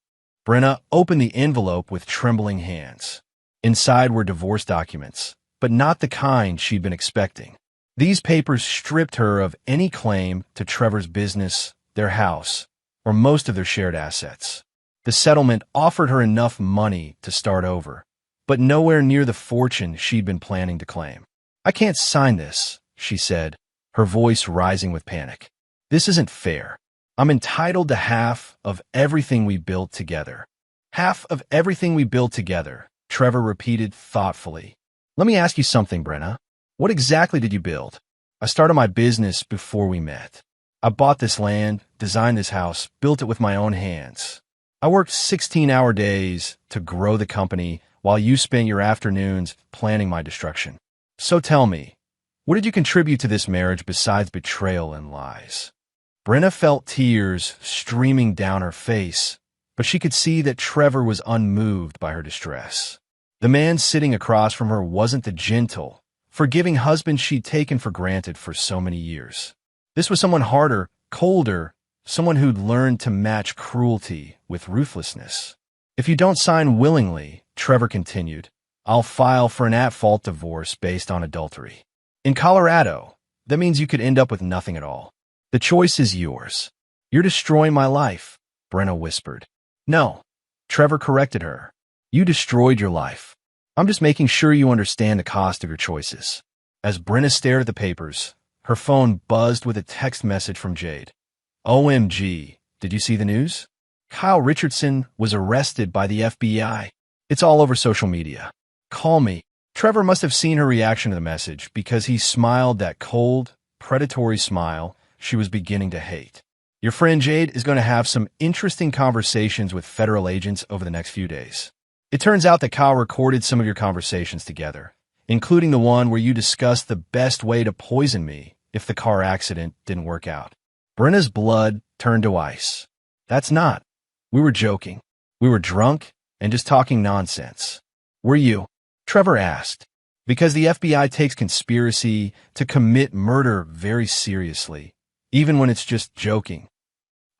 Brenna opened the envelope with trembling hands. Inside were divorce documents, but not the kind she'd been expecting. These papers stripped her of any claim to Trevor's business, their house, or most of their shared assets. The settlement offered her enough money to start over, but nowhere near the fortune she'd been planning to claim. "I can't sign this," she said, her voice rising with panic. "This isn't fair. I'm entitled to half of everything we built together." "Half of everything we built together," Trevor repeated thoughtfully. Let me ask you something, Brenna. What exactly did you build? I started my business before we met. I bought this land, designed this house, built it with my own hands. I worked 16-hour days to grow the company while you spent your afternoons planning my destruction. So tell me, what did you contribute to this marriage besides betrayal and lies? Brenna felt tears streaming down her face, but she could see that Trevor was unmoved by her distress. The man sitting across from her wasn't the gentle, forgiving husband she'd taken for granted for so many years. This was someone harder, colder, someone who'd learned to match cruelty with ruthlessness. If you don't sign willingly, Trevor continued, I'll file for an at-fault divorce based on adultery. In Colorado, that means you could end up with nothing at all. The choice is yours. You're destroying my life, Brenna whispered. No, Trevor corrected her. You destroyed your life. I'm just making sure you understand the cost of your choices. As Brenna stared at the papers, her phone buzzed with a text message from Jade. OMG, did you see the news? Kyle Richardson was arrested by the FBI. It's all over social media. Call me. Trevor must have seen her reaction to the message because he smiled that cold, predatory smile she was beginning to hate. Your friend Jade is going to have some interesting conversations with federal agents over the next few days. It turns out that Kyle recorded some of your conversations together, including the one where you discussed the best way to poison me if the car accident didn't work out. Brenna's blood turned to ice. That's not. We were joking. We were drunk and just talking nonsense. Were you? Trevor asked. Because the FBI takes conspiracy to commit murder very seriously, even when it's just joking.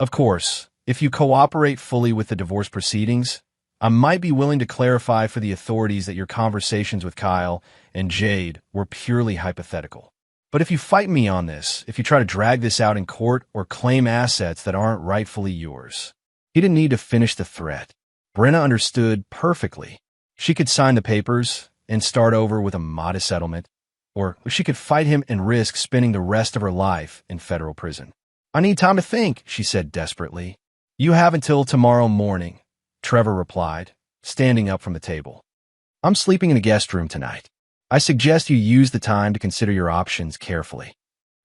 Of course, if you cooperate fully with the divorce proceedings, I might be willing to clarify for the authorities that your conversations with Kyle and Jade were purely hypothetical. But if you fight me on this, if you try to drag this out in court or claim assets that aren't rightfully yours. He didn't need to finish the threat. Brenna understood perfectly. She could sign the papers and start over with a modest settlement, or she could fight him and risk spending the rest of her life in federal prison. I need time to think, she said desperately. You have until tomorrow morning, Trevor replied, standing up from the table. I'm sleeping in a guest room tonight. I suggest you use the time to consider your options carefully.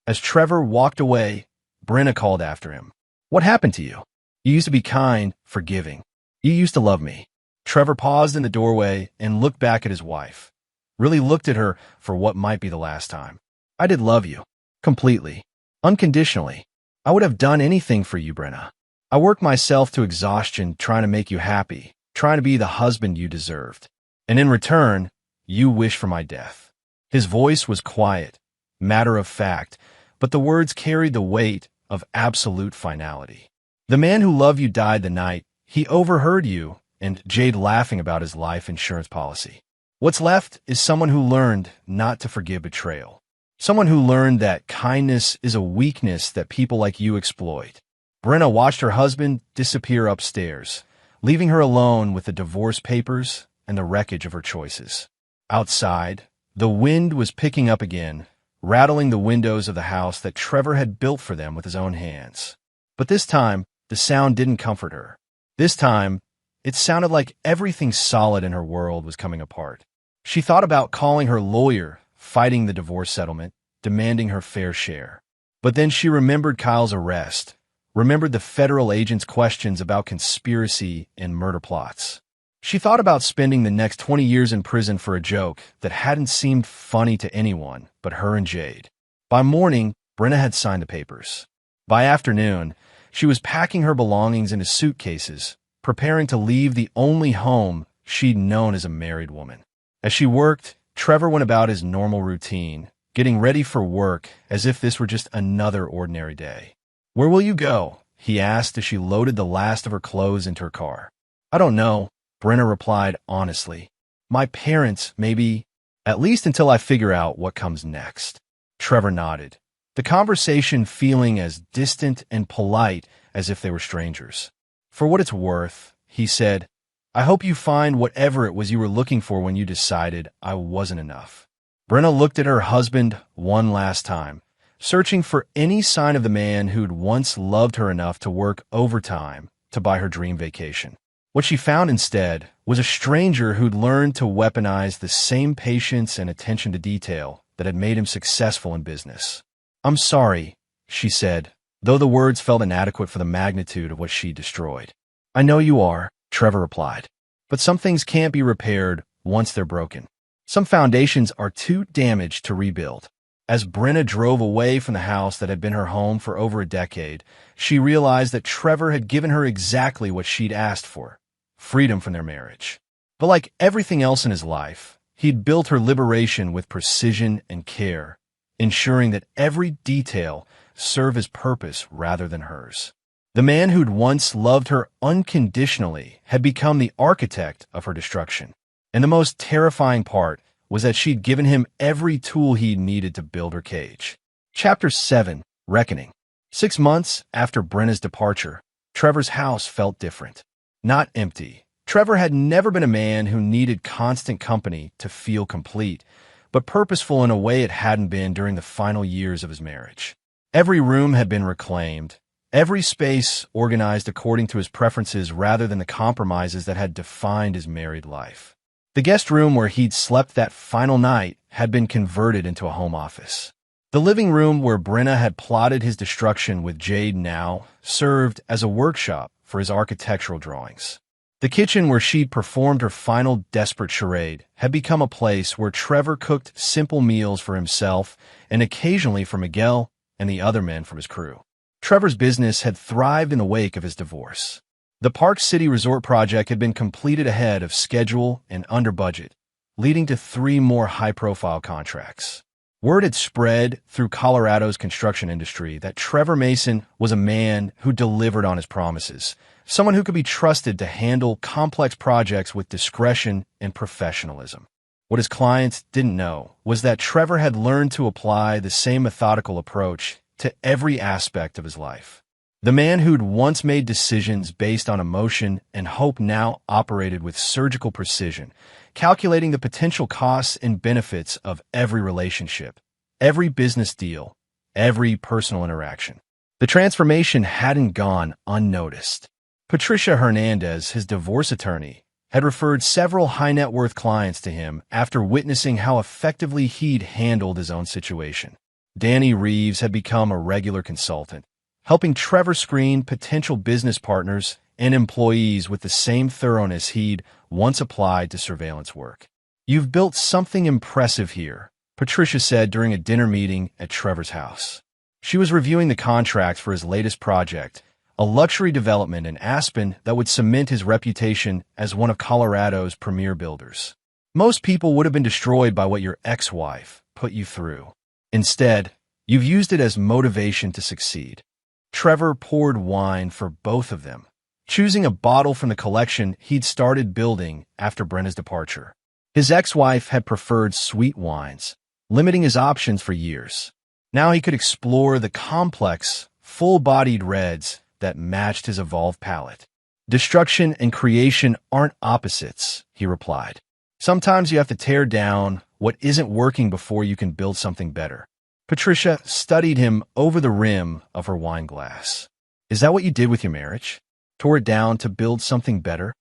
As Trevor walked away, Brenna called after him. What happened to you? You used to be kind, forgiving. You used to love me. Trevor paused in the doorway and looked back at his wife. Really looked at her for what might be the last time. I did love you. Completely. Unconditionally. I would have done anything for you, Brenna. I worked myself to exhaustion trying to make you happy, trying to be the husband you deserved. And in return, you wish for my death. His voice was quiet, matter of fact, but the words carried the weight of absolute finality. The man who loved you died the night he overheard you and Jade laughing about his life insurance policy. What's left is someone who learned not to forgive betrayal. Someone who learned that kindness is a weakness that people like you exploit. Brenna watched her husband disappear upstairs, leaving her alone with the divorce papers and the wreckage of her choices. Outside, the wind was picking up again, rattling the windows of the house that Trevor had built for them with his own hands. But this time, the sound didn't comfort her. This time, it sounded like everything solid in her world was coming apart. She thought about calling her lawyer, fighting the divorce settlement, demanding her fair share. But then she remembered Kyle's arrest, remembered the federal agent's questions about conspiracy and murder plots. She thought about spending the next 20 years in prison for a joke that hadn't seemed funny to anyone but her and Jade. By morning, Brenna had signed the papers. By afternoon, she was packing her belongings into suitcases, preparing to leave the only home she'd known as a married woman. As she worked, Trevor went about his normal routine, getting ready for work as if this were just another ordinary day. Where will you go? He asked as she loaded the last of her clothes into her car. I don't know, Brenna replied honestly. My parents, maybe, at least until I figure out what comes next. Trevor nodded, the conversation feeling as distant and polite as if they were strangers. For what it's worth, he said, I hope you find whatever it was you were looking for when you decided I wasn't enough. Brenna looked at her husband one last time, searching for any sign of the man who'd once loved her enough to work overtime to buy her dream vacation. What she found instead was a stranger who'd learned to weaponize the same patience and attention to detail that had made him successful in business. "I'm sorry," she said, though the words felt inadequate for the magnitude of what she'd destroyed. "I know you are," Trevor replied. "But some things can't be repaired once they're broken. Some foundations are too damaged to rebuild." As Brenna drove away from the house that had been her home for over a decade, she realized that Trevor had given her exactly what she'd asked for: freedom from their marriage. But like everything else in his life, he'd built her liberation with precision and care, ensuring that every detail served his purpose rather than hers. The man who'd once loved her unconditionally had become the architect of her destruction. And the most terrifying part was that she'd given him every tool he needed to build her cage. Chapter 7. Reckoning. 6 months after Brenna's departure, Trevor's house felt different. Not empty. Trevor had never been a man who needed constant company to feel complete, but purposeful in a way it hadn't been during the final years of his marriage. Every room had been reclaimed, every space organized according to his preferences rather than the compromises that had defined his married life. The guest room where he'd slept that final night had been converted into a home office. The living room where Brenna had plotted his destruction with Jade now served as a workshop for his architectural drawings. The kitchen where she'd performed her final desperate charade had become a place where Trevor cooked simple meals for himself and occasionally for Miguel and the other men from his crew. Trevor's business had thrived in the wake of his divorce. The Park City Resort project had been completed ahead of schedule and under budget, leading to 3 more high-profile contracts. Word had spread through Colorado's construction industry that Trevor Mason was a man who delivered on his promises, someone who could be trusted to handle complex projects with discretion and professionalism. What his clients didn't know was that Trevor had learned to apply the same methodical approach to every aspect of his life. The man who'd once made decisions based on emotion and hope now operated with surgical precision, calculating the potential costs and benefits of every relationship, every business deal, every personal interaction. The transformation hadn't gone unnoticed. Patricia Hernandez, his divorce attorney, had referred several high-net-worth clients to him after witnessing how effectively he'd handled his own situation. Danny Reeves had become a regular consultant, helping Trevor screen potential business partners and employees with the same thoroughness he'd once applied to surveillance work. "You've built something impressive here," Patricia said during a dinner meeting at Trevor's house. She was reviewing the contracts for his latest project, a luxury development in Aspen that would cement his reputation as one of Colorado's premier builders. "Most people would have been destroyed by what your ex-wife put you through. Instead, you've used it as motivation to succeed." Trevor poured wine for both of them, choosing a bottle from the collection he'd started building after Brenna's departure. His ex-wife had preferred sweet wines, limiting his options for years. Now he could explore the complex, full-bodied reds that matched his evolved palate. "Destruction and creation aren't opposites," he replied. "Sometimes you have to tear down what isn't working before you can build something better." Patricia studied him over the rim of her wine glass. "Is that what you did with your marriage? Tore it down to build something better?"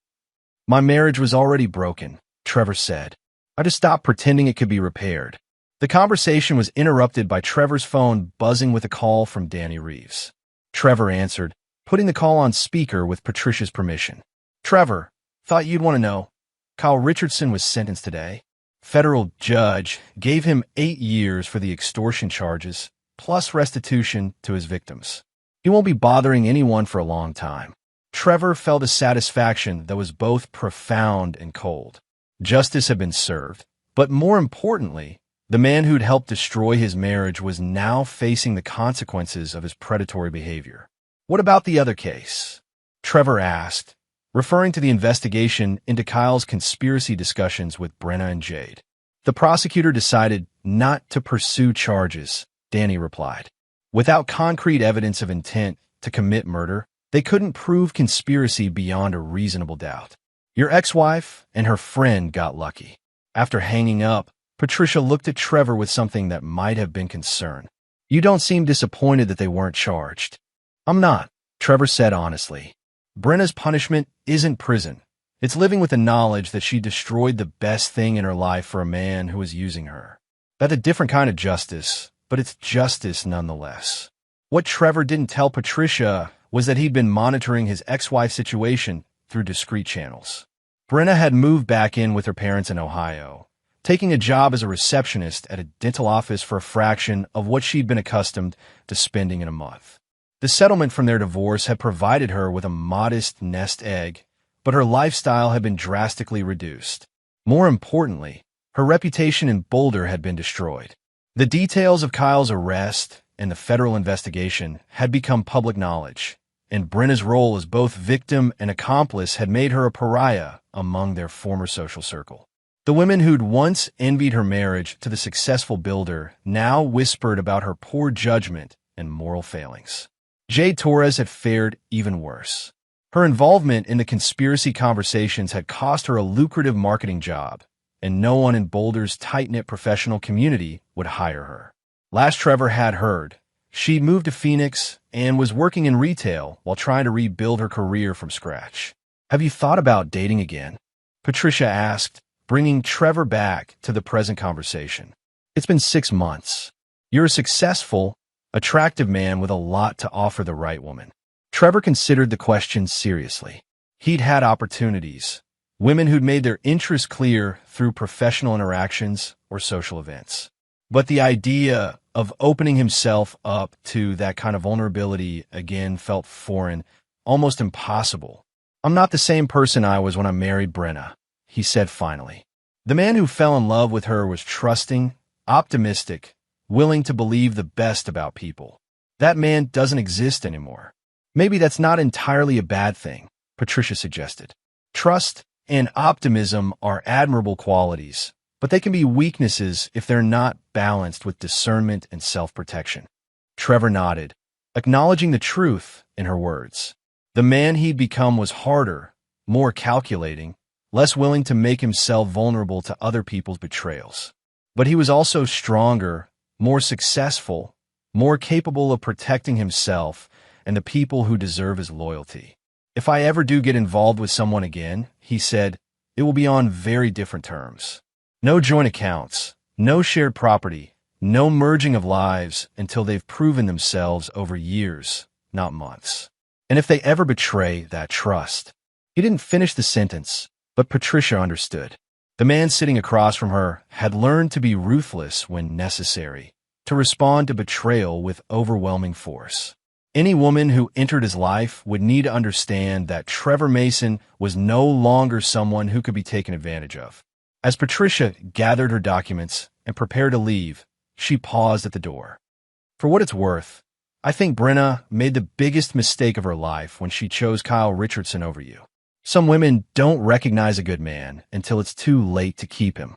"My marriage was already broken," Trevor said. "I just stopped pretending it could be repaired." The conversation was interrupted by Trevor's phone buzzing with a call from Danny Reeves. Trevor answered, putting the call on speaker with Patricia's permission. "Trevor, thought you'd want to know. Kyle Richardson was sentenced today. Federal judge gave him 8 years for the extortion charges, plus restitution to his victims. He won't be bothering anyone for a long time." Trevor felt a satisfaction that was both profound and cold. Justice had been served, but more importantly, the man who'd helped destroy his marriage was now facing the consequences of his predatory behavior. "What about the other case?" Trevor asked, referring to the investigation into Kyle's conspiracy discussions with Brenna and Jade. "The prosecutor decided not to pursue charges," Danny replied. "Without concrete evidence of intent to commit murder, they couldn't prove conspiracy beyond a reasonable doubt. Your ex-wife and her friend got lucky." After hanging up, Patricia looked at Trevor with something that might have been concern. "You don't seem disappointed that they weren't charged." "I'm not," Trevor said honestly. "Brenna's punishment isn't prison. It's living with the knowledge that she destroyed the best thing in her life for a man who was using her. That's a different kind of justice, but it's justice nonetheless. What Trevor didn't tell Patricia was that he'd been monitoring his ex-wife's situation through discreet channels. Brenna had moved back in with her parents in Ohio, taking a job as a receptionist at a dental office for a fraction of what she'd been accustomed to spending in a month. The settlement from their divorce had provided her with a modest nest egg, but her lifestyle had been drastically reduced. More importantly, her reputation in Boulder had been destroyed. The details of Kyle's arrest and the federal investigation had become public knowledge, and Brenna's role as both victim and accomplice had made her a pariah among their former social circle. The women who'd once envied her marriage to the successful builder now whispered about her poor judgment and moral failings. Jade Torres had fared even worse. Her involvement in the conspiracy conversations had cost her a lucrative marketing job, and no one in Boulder's tight-knit professional community would hire her. Last Trevor had heard, she'd moved to Phoenix and was working in retail while trying to rebuild her career from scratch. "Have you thought about dating again?" Patricia asked, bringing Trevor back to the present conversation. "It's been 6 months. You're a successful, attractive man with a lot to offer the right woman." Trevor considered the question seriously. He'd had opportunities, women who'd made their interests clear through professional interactions or social events. But the idea of opening himself up to that kind of vulnerability again felt foreign, almost impossible. "I'm not the same person I was when I married Brenna," he said finally. The man who fell in love with her was trusting, optimistic, willing to believe the best about people. That man doesn't exist anymore. "Maybe that's not entirely a bad thing," Patricia suggested. "Trust and optimism are admirable qualities, but they can be weaknesses if they're not balanced with discernment and self-protection." Trevor nodded, acknowledging the truth in her words. The man he'd become was harder, more calculating, less willing to make himself vulnerable to other people's betrayals. But he was also stronger, more successful, more capable of protecting himself and the people who deserve his loyalty. "If I ever do get involved with someone again," he said, "it will be on very different terms. No joint accounts, no shared property, no merging of lives until they've proven themselves over years, not months. And if they ever betray that trust." He didn't finish the sentence, but Patricia understood. The man sitting across from her had learned to be ruthless when necessary, to respond to betrayal with overwhelming force. Any woman who entered his life would need to understand that Trevor Mason was no longer someone who could be taken advantage of. As Patricia gathered her documents and prepared to leave, she paused at the door. "For what it's worth, I think Brenna made the biggest mistake of her life when she chose Kyle Richardson over you. Some women don't recognize a good man until it's too late to keep him."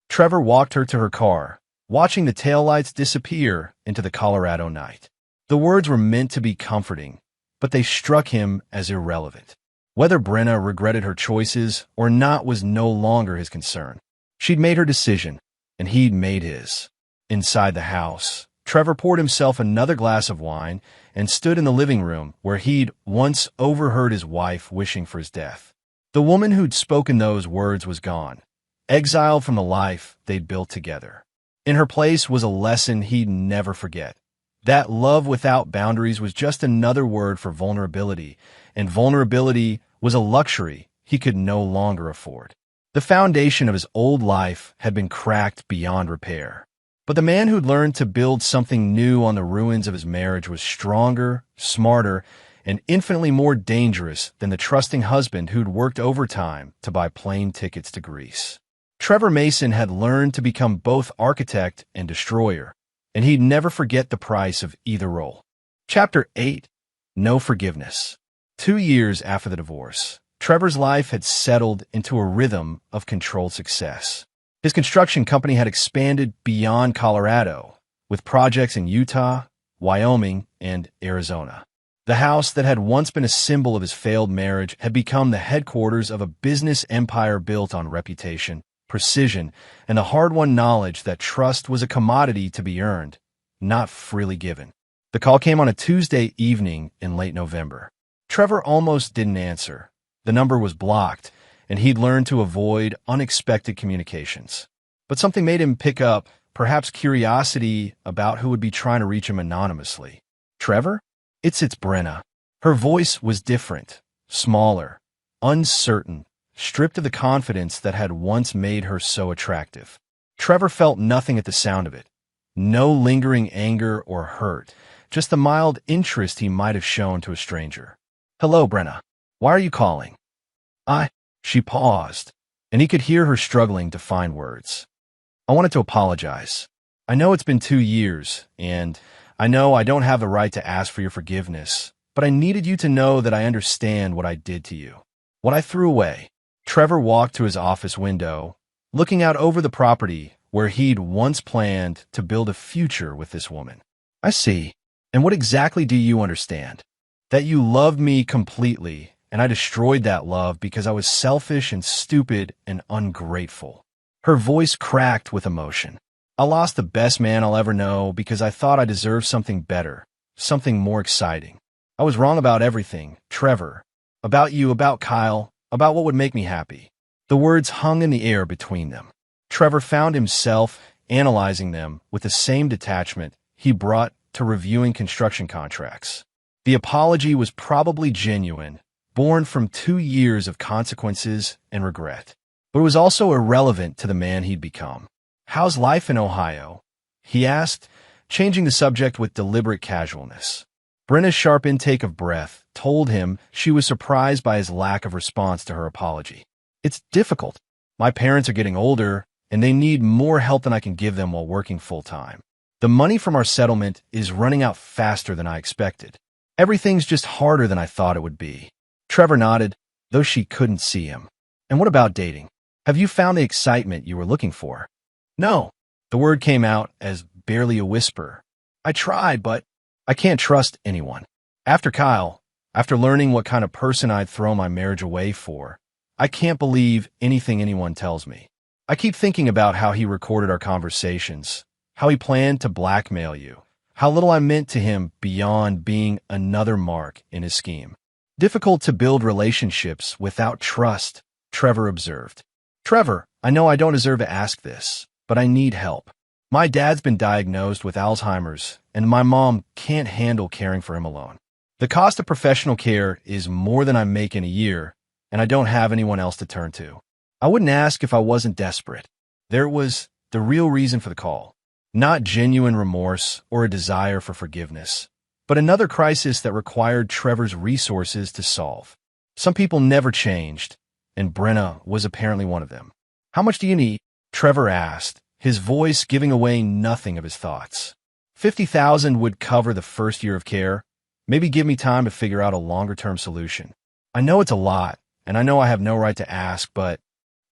Trevor walked her to her car, watching the taillights disappear into the Colorado night. The words were meant to be comforting, but they struck him as irrelevant. Whether Brenna regretted her choices or not was no longer his concern. She'd made her decision, and he'd made his. Inside the house, Trevor poured himself another glass of wine and stood in the living room where he'd once overheard his wife wishing for his death. The woman who'd spoken those words was gone, exiled from the life they'd built together. In her place was a lesson he'd never forget. That love without boundaries was just another word for vulnerability, and vulnerability was a luxury he could no longer afford. The foundation of his old life had been cracked beyond repair. But the man who'd learned to build something new on the ruins of his marriage was stronger, smarter, and infinitely more dangerous than the trusting husband who'd worked overtime to buy plane tickets to Greece. Trevor Mason had learned to become both architect and destroyer, and he'd never forget the price of either role. Chapter 8. No Forgiveness. 2 years after the divorce, Trevor's life had settled into a rhythm of controlled success. His construction company had expanded beyond Colorado, with projects in Utah, Wyoming, and Arizona. The house that had once been a symbol of his failed marriage had become the headquarters of a business empire built on reputation, precision, and the hard-won knowledge that trust was a commodity to be earned, not freely given. The call came on a Tuesday evening in late November. Trevor almost didn't answer. The number was blocked, and he'd learned to avoid unexpected communications. But something made him pick up, perhaps curiosity about who would be trying to reach him anonymously. Trevor? It's Brenna. Her voice was different, smaller, uncertain, stripped of the confidence that had once made her so attractive. Trevor felt nothing at the sound of it. No lingering anger or hurt, just the mild interest he might have shown to a stranger. Hello, Brenna. Why are you calling? She paused, and he could hear her struggling to find words. I wanted to apologize. I know it's been 2 years, and I know I don't have the right to ask for your forgiveness, but I needed you to know that I understand what I did to you. What I threw away. Trevor walked to his office window, looking out over the property where he'd once planned to build a future with this woman. I see. And what exactly do you understand? That you loved me completely, and I destroyed that love because I was selfish and stupid and ungrateful. Her voice cracked with emotion. I lost the best man I'll ever know because I thought I deserved something better, something more exciting. I was wrong about everything, Trevor. About you, about Kyle, about what would make me happy. The words hung in the air between them. Trevor found himself analyzing them with the same detachment he brought to reviewing construction contracts. The apology was probably genuine, born from 2 years of consequences and regret. But it was also irrelevant to the man he'd become. How's life in Ohio? He asked, changing the subject with deliberate casualness. Brenna's sharp intake of breath told him she was surprised by his lack of response to her apology. It's difficult. My parents are getting older, and they need more help than I can give them while working full-time. The money from our settlement is running out faster than I expected. Everything's just harder than I thought it would be. Trevor nodded, though she couldn't see him. And what about dating? Have you found the excitement you were looking for? No. The word came out as barely a whisper. I tried, but I can't trust anyone. After Kyle, after learning what kind of person I'd throw my marriage away for, I can't believe anything anyone tells me. I keep thinking about how he recorded our conversations, how he planned to blackmail you, how little I meant to him beyond being another mark in his scheme. Difficult to build relationships without trust, Trevor observed. Trevor, I know I don't deserve to ask this, but I need help. My dad's been diagnosed with Alzheimer's, and my mom can't handle caring for him alone. The cost of professional care is more than I make in a year, and I don't have anyone else to turn to. I wouldn't ask if I wasn't desperate. There was the real reason for the call. Not genuine remorse or a desire for forgiveness, but another crisis that required Trevor's resources to solve. Some people never changed, and Brenna was apparently one of them. How much do you need? Trevor asked, his voice giving away nothing of his thoughts. $50,000 would cover the first year of care. Maybe give me time to figure out a longer-term solution. I know it's a lot, and I know I have no right to ask, but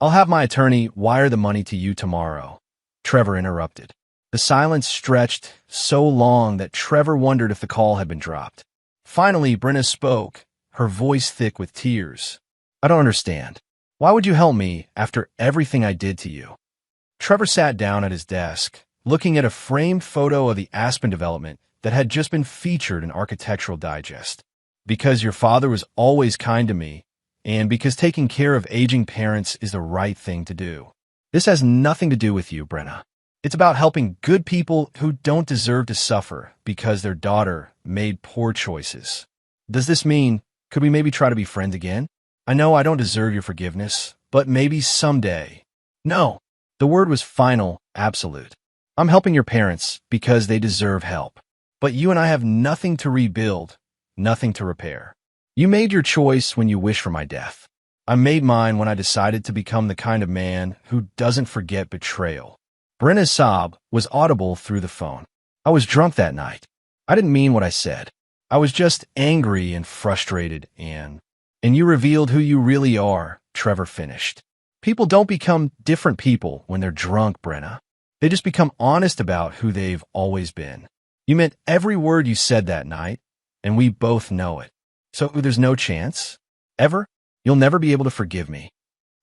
I'll have my attorney wire the money to you tomorrow. Trevor interrupted. The silence stretched so long that Trevor wondered if the call had been dropped. Finally, Brenna spoke, her voice thick with tears. I don't understand. Why would you help me after everything I did to you? Trevor sat down at his desk, looking at a framed photo of the Aspen development that had just been featured in Architectural Digest. Because your father was always kind to me, and because taking care of aging parents is the right thing to do. This has nothing to do with you, Brenna. It's about helping good people who don't deserve to suffer because their daughter made poor choices. Does this mean, could we maybe try to be friends again? I know I don't deserve your forgiveness, but maybe someday. No. The word was final, absolute. I'm helping your parents because they deserve help. But you and I have nothing to rebuild, nothing to repair. You made your choice when you wished for my death. I made mine when I decided to become the kind of man who doesn't forget betrayal. Brenna's sob was audible through the phone. I was drunk that night. I didn't mean what I said. I was just angry and frustrated, and you revealed who you really are, Trevor finished. People don't become different people when they're drunk, Brenna. They just become honest about who they've always been. You meant every word you said that night, and we both know it. So there's no chance? Ever? You'll never be able to forgive me.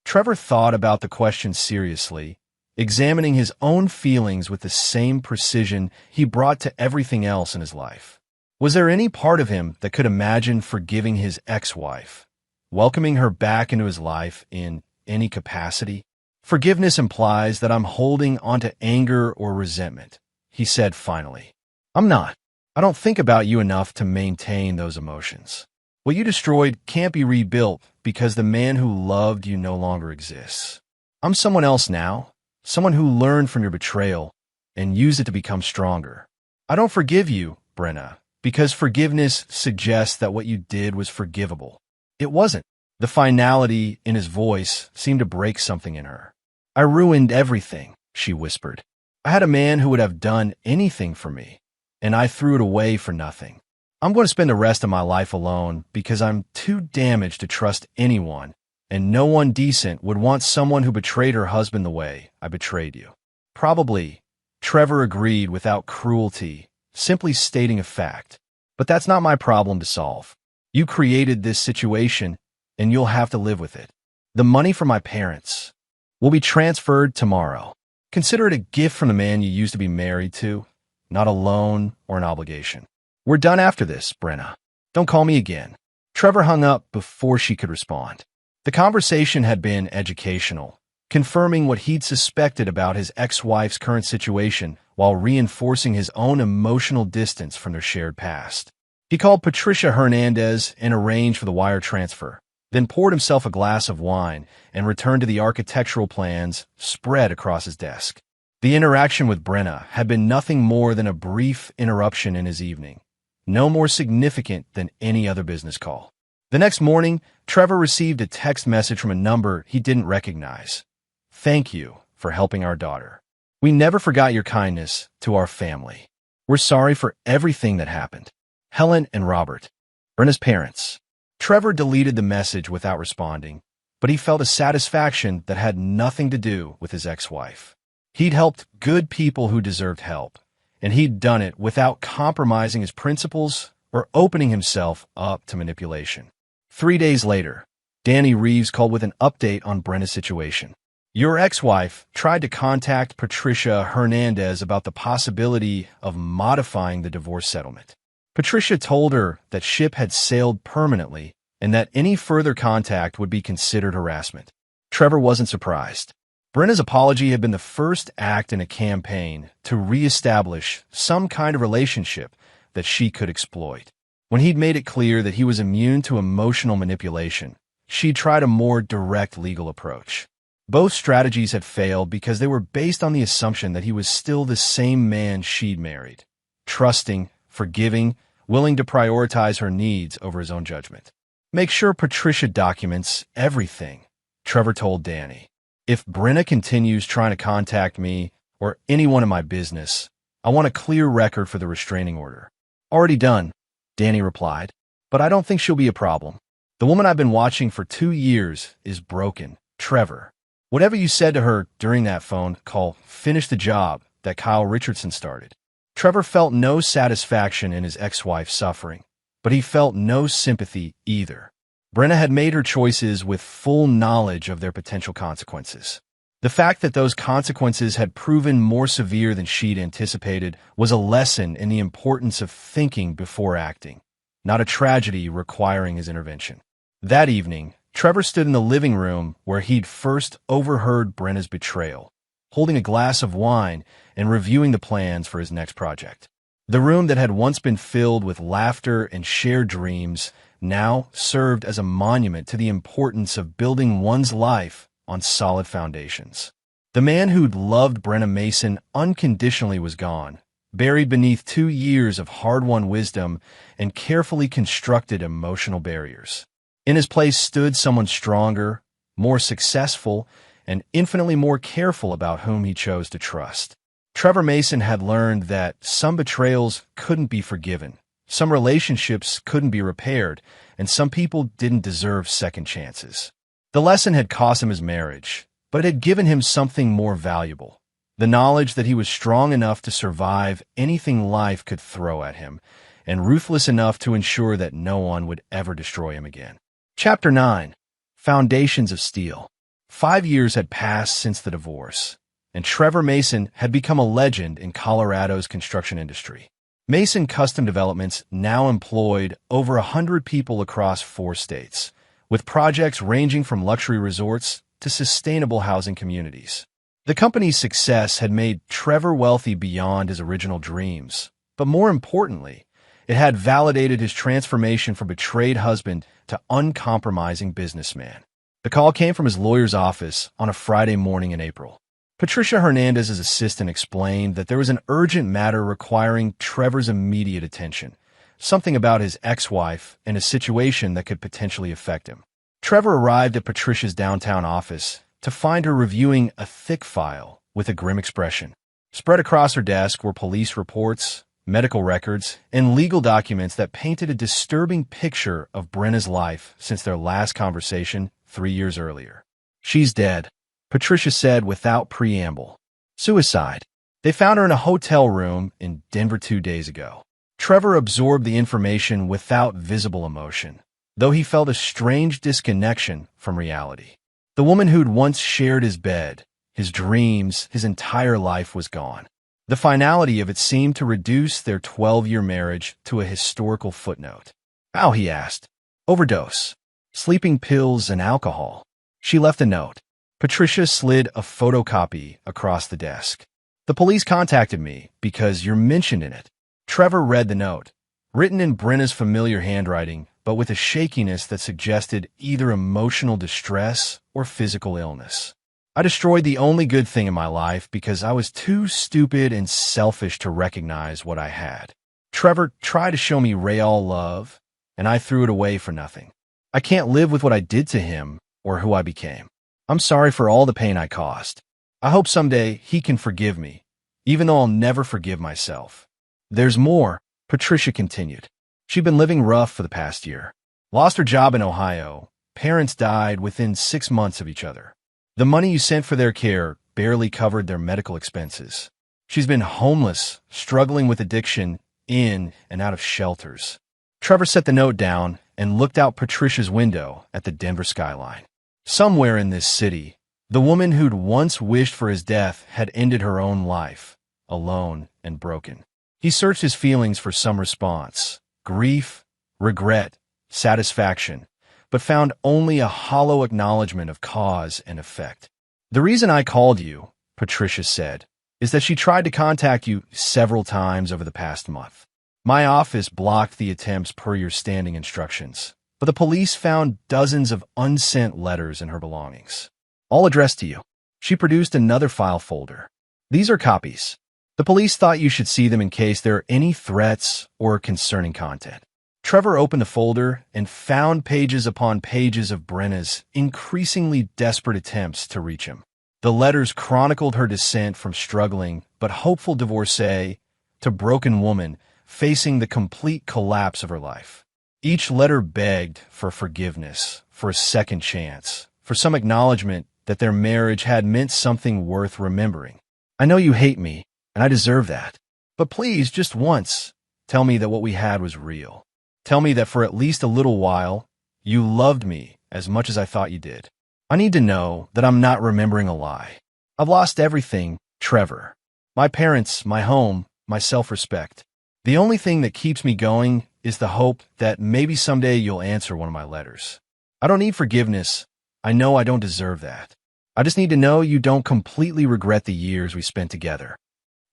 Trevor thought about the question seriously, examining his own feelings with the same precision he brought to everything else in his life. Was there any part of him that could imagine forgiving his ex-wife? welcoming her back into his life in any capacity. Forgiveness implies that I'm holding onto anger or resentment, he said finally. I'm not. I don't think about you enough to maintain those emotions. What you destroyed can't be rebuilt because the man who loved you no longer exists. I'm someone else now, someone who learned from your betrayal and used it to become stronger. I don't forgive you, Brenna, because forgiveness suggests that what you did was forgivable. It wasn't. The finality in his voice seemed to break something in her. I ruined everything, she whispered. I had a man who would have done anything for me, and I threw it away for nothing. I'm going to spend the rest of my life alone because I'm too damaged to trust anyone, and no one decent would want someone who betrayed her husband the way I betrayed you. Probably, Trevor agreed without cruelty, simply stating a fact. But that's not my problem to solve. You created this situation, and you'll have to live with it. The money from my parents will be transferred tomorrow. Consider it a gift from the man you used to be married to, not a loan or an obligation. We're done after this, Brenna. Don't call me again. Trevor hung up before she could respond. The conversation had been educational, confirming what he'd suspected about his ex-wife's current situation while reinforcing his own emotional distance from their shared past. He called Patricia Hernandez and arranged for the wire transfer, then poured himself a glass of wine and returned to the architectural plans spread across his desk. The interaction with Brenna had been nothing more than a brief interruption in his evening, no more significant than any other business call. The next morning, Trevor received a text message from a number he didn't recognize. Thank you for helping our daughter. We never forgot your kindness to our family. We're sorry for everything that happened. Helen and Robert, Brenna's parents. Trevor deleted the message without responding, but he felt a satisfaction that had nothing to do with his ex-wife. He'd helped good people who deserved help, and he'd done it without compromising his principles or opening himself up to manipulation. 3 days later, Danny Reeves called with an update on Brenna's situation. Your ex-wife tried to contact Patricia Hernandez about the possibility of modifying the divorce settlement. Patricia told her that ship had sailed permanently and that any further contact would be considered harassment. Trevor wasn't surprised. Brenna's apology had been the first act in a campaign to reestablish some kind of relationship that she could exploit. When he'd made it clear that he was immune to emotional manipulation, she'd tried a more direct legal approach. Both strategies had failed because they were based on the assumption that he was still the same man she'd married, trusting, forgiving, willing to prioritize her needs over his own judgment. Make sure Patricia documents everything, Trevor told Danny. If Brenna continues trying to contact me or anyone in my business, I want a clear record for the restraining order. Already done, Danny replied, but I don't think she'll be a problem. The woman I've been watching for 2 years is broken, Trevor. Whatever you said to her during that phone call finished the job that Kyle Richardson started. Trevor felt no satisfaction in his ex-wife's suffering, but he felt no sympathy either. Brenna had made her choices with full knowledge of their potential consequences. The fact that those consequences had proven more severe than she'd anticipated was a lesson in the importance of thinking before acting, not a tragedy requiring his intervention. That evening, Trevor stood in the living room where he'd first overheard Brenna's betrayal, holding a glass of wine and reviewing the plans for his next project. The room that had once been filled with laughter and shared dreams now served as a monument to the importance of building one's life on solid foundations. The man who'd loved Brenna Mason unconditionally was gone, buried beneath 2 years of hard-won wisdom and carefully constructed emotional barriers. In his place stood someone stronger, more successful, and infinitely more careful about whom he chose to trust. Trevor Mason had learned that some betrayals couldn't be forgiven, some relationships couldn't be repaired, and some people didn't deserve second chances. The lesson had cost him his marriage, but it had given him something more valuable, the knowledge that he was strong enough to survive anything life could throw at him, and ruthless enough to ensure that no one would ever destroy him again. Chapter 9. Foundations of Steel. 5 years had passed since the divorce, and Trevor Mason had become a legend in Colorado's construction industry. Mason Custom Developments now employed over 100 people across 4 states, with projects ranging from luxury resorts to sustainable housing communities. The company's success had made Trevor wealthy beyond his original dreams, but more importantly, it had validated his transformation from betrayed husband to uncompromising businessman. The call came from his lawyer's office on a Friday morning in April. Patricia Hernandez's assistant explained that there was an urgent matter requiring Trevor's immediate attention, something about his ex-wife and a situation that could potentially affect him. Trevor arrived at Patricia's downtown office to find her reviewing a thick file with a grim expression. Spread across her desk were police reports, medical records, and legal documents that painted a disturbing picture of Brenna's life since their last conversation 3 years earlier. "She's dead," Patricia said without preamble. "Suicide. They found her in a hotel room in Denver 2 days ago." Trevor absorbed the information without visible emotion, though he felt a strange disconnection from reality. The woman who'd once shared his bed, his dreams, his entire life was gone. The finality of it seemed to reduce their 12-year marriage to a historical footnote. "How?" he asked. "Overdose. Sleeping pills and alcohol." She left a note. Patricia slid a photocopy across the desk. "The police contacted me because you're mentioned in it." Trevor read the note, written in Brenna's familiar handwriting, but with a shakiness that suggested either emotional distress or physical illness. "I destroyed the only good thing in my life because I was too stupid and selfish to recognize what I had. Trevor tried to show me real love, and I threw it away for nothing. I can't live with what I did to him or who I became. I'm sorry for all the pain I caused. I hope someday he can forgive me, even though I'll never forgive myself." "There's more," Patricia continued. She'd been living rough for the past year. Lost her job in Ohio. Parents died within 6 months of each other. The money you sent for their care barely covered their medical expenses. She's been homeless, struggling with addiction, in and out of shelters. Trevor set the note down and looked out Patricia's window at the Denver skyline. Somewhere in this city, the woman who'd once wished for his death had ended her own life, alone and broken. He searched his feelings for some response: grief, regret, satisfaction, but found only a hollow acknowledgement of cause and effect. "The reason I called you," Patricia said, "is that she tried to contact you several times over the past month. My office blocked the attempts per your standing instructions, but the police found dozens of unsent letters in her belongings, all addressed to you." She produced another file folder. "These are copies. The police thought you should see them in case there are any threats or concerning content." Trevor opened the folder and found pages upon pages of Brenna's increasingly desperate attempts to reach him. The letters chronicled her descent from struggling but hopeful divorcee to broken woman facing the complete collapse of her life. Each letter begged for forgiveness, for a second chance, for some acknowledgement that their marriage had meant something worth remembering. "I know you hate me, and I deserve that. But please, just once, tell me that what we had was real. Tell me that for at least a little while, you loved me as much as I thought you did. I need to know that I'm not remembering a lie. I've lost everything, Trevor. My parents, my home, my self-respect. The only thing that keeps me going is the hope that maybe someday you'll answer one of my letters. I don't need forgiveness. I know I don't deserve that. I just need to know you don't completely regret the years we spent together.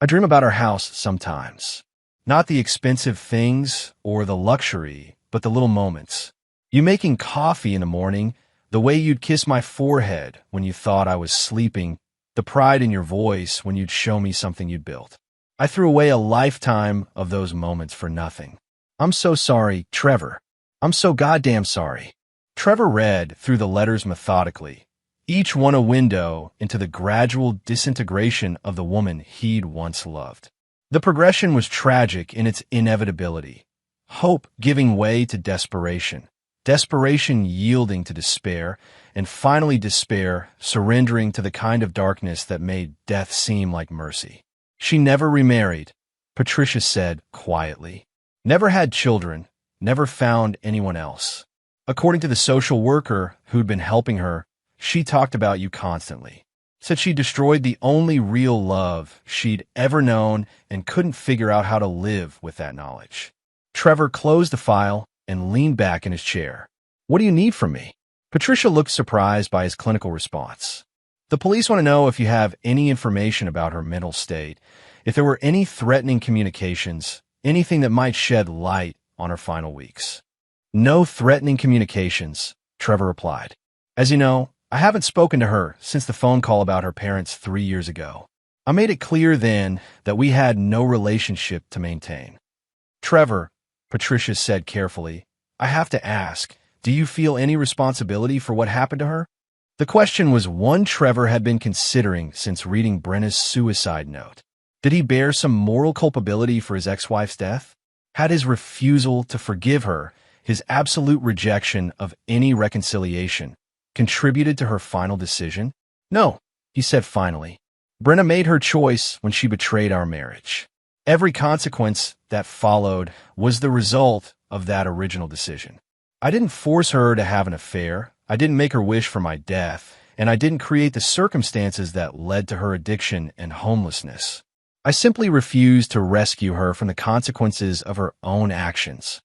I dream about our house sometimes. Not the expensive things or the luxury, but the little moments. You making coffee in the morning, the way you'd kiss my forehead when you thought I was sleeping, the pride in your voice when you'd show me something you'd built. I threw away a lifetime of those moments for nothing. I'm so sorry, Trevor. I'm so goddamn sorry." Trevor read through the letters methodically, each one a window into the gradual disintegration of the woman he'd once loved. The progression was tragic in its inevitability. Hope giving way to desperation. Desperation yielding to despair, and finally despair surrendering to the kind of darkness that made death seem like mercy. She never remarried, Patricia said quietly. Never had children, never found anyone else. According to the social worker who'd been helping her, she talked about you constantly. Said she destroyed the only real love she'd ever known and couldn't figure out how to live with that knowledge. Trevor closed the file and leaned back in his chair. "What do you need from me?" Patricia looked surprised by his clinical response. The police want to know if you have any information about her mental state, if there were any threatening communications, anything that might shed light on her final weeks. No threatening communications, Trevor replied. As you know, I haven't spoken to her since the phone call about her parents 3 years ago. I made it clear then that we had no relationship to maintain. Trevor, Patricia said carefully, I have to ask, do you feel any responsibility for what happened to her? The question was one Trevor had been considering since reading Brenna's suicide note. Did he bear some moral culpability for his ex-wife's death? Had his refusal to forgive her, his absolute rejection of any reconciliation, contributed to her final decision? No, he said finally. Brenna made her choice when she betrayed our marriage. Every consequence that followed was the result of that original decision. I didn't force her to have an affair, I didn't make her wish for my death, and I didn't create the circumstances that led to her addiction and homelessness. I simply refused to rescue her from the consequences of her own actions.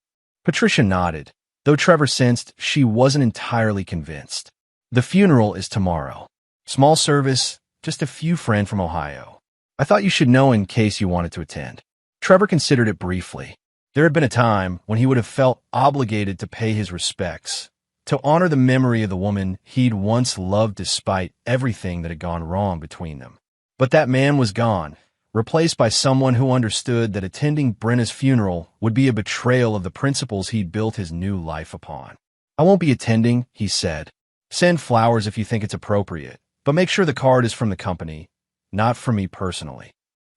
Patricia nodded, though Trevor sensed she wasn't entirely convinced. The funeral is tomorrow. Small service, just a few friends from Ohio. I thought you should know in case you wanted to attend. Trevor considered it briefly. There had been a time when he would have felt obligated to pay his respects, to honor the memory of the woman he'd once loved despite everything that had gone wrong between them. But that man was gone, replaced by someone who understood that attending Brenna's funeral would be a betrayal of the principles he'd built his new life upon. I won't be attending, he said. Send flowers if you think it's appropriate, but make sure the card is from the company, not from me personally.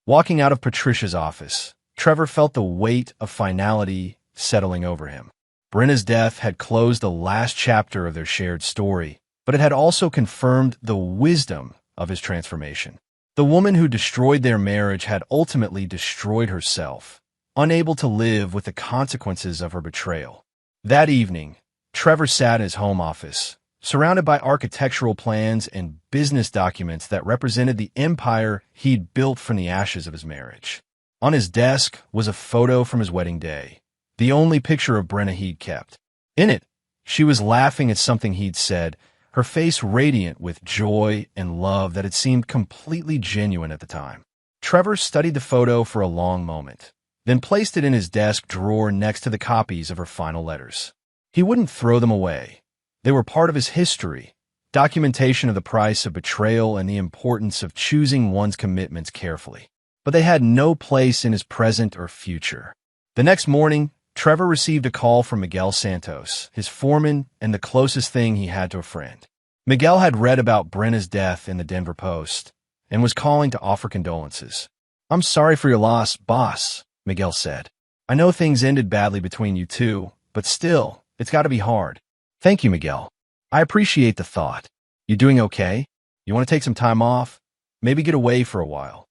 Walking out of Patricia's office, Trevor felt the weight of finality settling over him. Brenna's death had closed the last chapter of their shared story, but it had also confirmed the wisdom of his transformation. The woman who destroyed their marriage had ultimately destroyed herself, unable to live with the consequences of her betrayal. That evening, Trevor sat in his home office, surrounded by architectural plans and business documents that represented the empire he'd built from the ashes of his marriage. On his desk was a photo from his wedding day, the only picture of Brenna he'd kept. In it, she was laughing at something he'd said, her face radiant with joy and love that had seemed completely genuine at the time. Trevor studied the photo for a long moment, then placed it in his desk drawer next to the copies of her final letters. He wouldn't throw them away. They were part of his history, documentation of the price of betrayal and the importance of choosing one's commitments carefully. But they had no place in his present or future. The next morning, Trevor received a call from Miguel Santos, his foreman and the closest thing he had to a friend. Miguel had read about Brenna's death in the Denver Post and was calling to offer condolences. I'm sorry for your loss, boss, Miguel said. I know things ended badly between you two, but still, it's got to be hard. Thank you, Miguel. I appreciate the thought. You doing okay? You want to take some time off? Maybe get away for a while.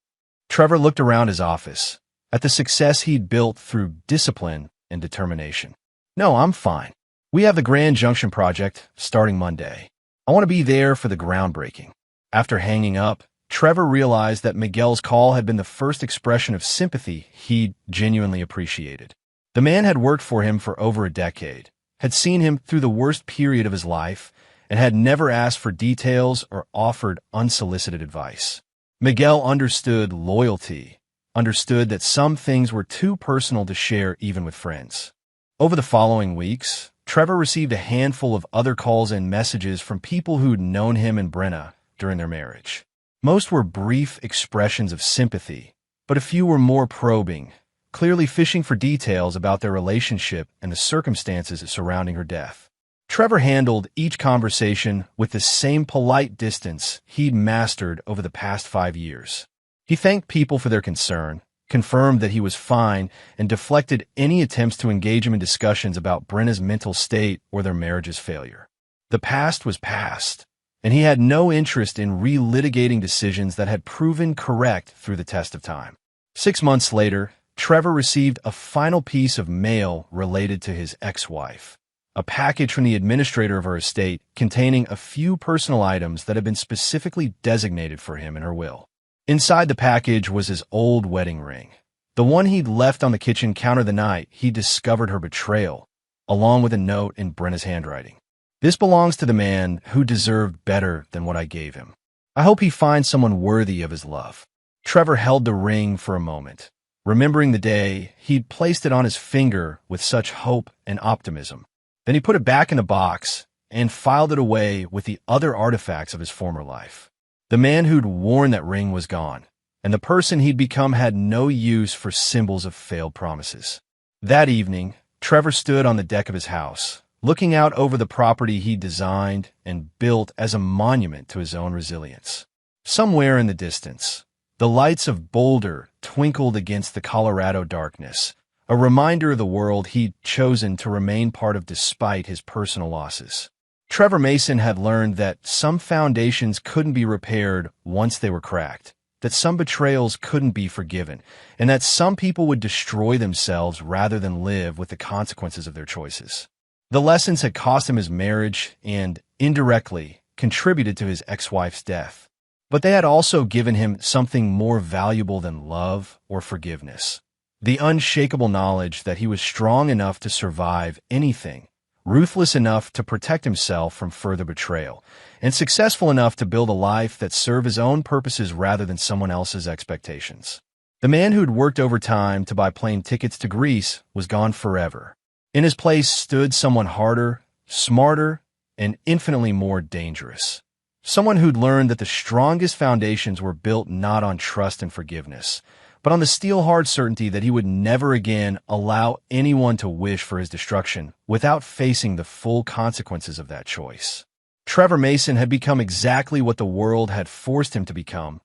Trevor looked around his office, at the success he'd built through discipline and determination. No, I'm fine. We have the Grand Junction project starting Monday. I want to be there for the groundbreaking. After hanging up, Trevor realized that Miguel's call had been the first expression of sympathy he'd genuinely appreciated. The man had worked for him for over a decade, had seen him through the worst period of his life, and had never asked for details or offered unsolicited advice. Miguel understood loyalty, understood that some things were too personal to share even with friends. Over the following weeks, Trevor received a handful of other calls and messages from people who'd known him and Brenna during their marriage. Most were brief expressions of sympathy, but a few were more probing, clearly fishing for details about their relationship and the circumstances surrounding her death. Trevor handled each conversation with the same polite distance he'd mastered over the past 5 years. He thanked people for their concern, confirmed that he was fine, and deflected any attempts to engage him in discussions about Brenna's mental state or their marriage's failure. The past was past, and he had no interest in relitigating decisions that had proven correct through the test of time. 6 months later, Trevor received a final piece of mail related to his ex-wife, a package from the administrator of her estate containing a few personal items that had been specifically designated for him in her will. Inside the package was his old wedding ring, the one he'd left on the kitchen counter the night he discovered her betrayal, along with a note in Brenna's handwriting. This belongs to the man who deserved better than what I gave him. I hope he finds someone worthy of his love." Trevor held the ring for a moment, remembering the day he'd placed it on his finger with such hope and optimism. Then he put it back in the box and filed it away with the other artifacts of his former life. The man who'd worn that ring was gone, and the person he'd become had no use for symbols of failed promises. That evening, Trevor stood on the deck of his house, looking out over the property he'd designed and built as a monument to his own resilience. Somewhere in the distance, the lights of Boulder twinkled against the Colorado darkness, a reminder of the world he'd chosen to remain part of despite his personal losses. Trevor Mason had learned that some foundations couldn't be repaired once they were cracked, that some betrayals couldn't be forgiven, and that some people would destroy themselves rather than live with the consequences of their choices. The lessons had cost him his marriage and, indirectly, contributed to his ex-wife's death. But they had also given him something more valuable than love or forgiveness: the unshakable knowledge that he was strong enough to survive anything, ruthless enough to protect himself from further betrayal, and successful enough to build a life that served his own purposes rather than someone else's expectations. The man who'd worked overtime to buy plane tickets to Greece was gone forever. In his place stood someone harder, smarter, and infinitely more dangerous. Someone who'd learned that the strongest foundations were built not on trust and forgiveness, but on the steel-hard certainty that he would never again allow anyone to wish for his destruction without facing the full consequences of that choice. Trevor Mason had become exactly what the world had forced him to become: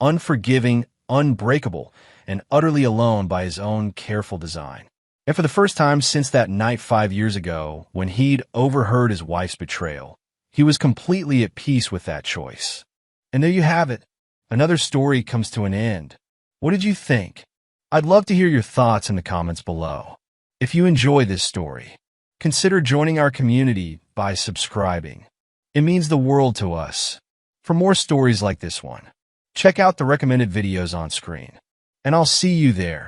unforgiving, unbreakable, and utterly alone by his own careful design. And for the first time since that night 5 years ago, when he'd overheard his wife's betrayal, he was completely at peace with that choice. And there you have it. Another story comes to an end. What did you think? I'd love to hear your thoughts in the comments below. If you enjoy this story, consider joining our community by subscribing. It means the world to us. For more stories like this one, check out the recommended videos on screen, and I'll see you there.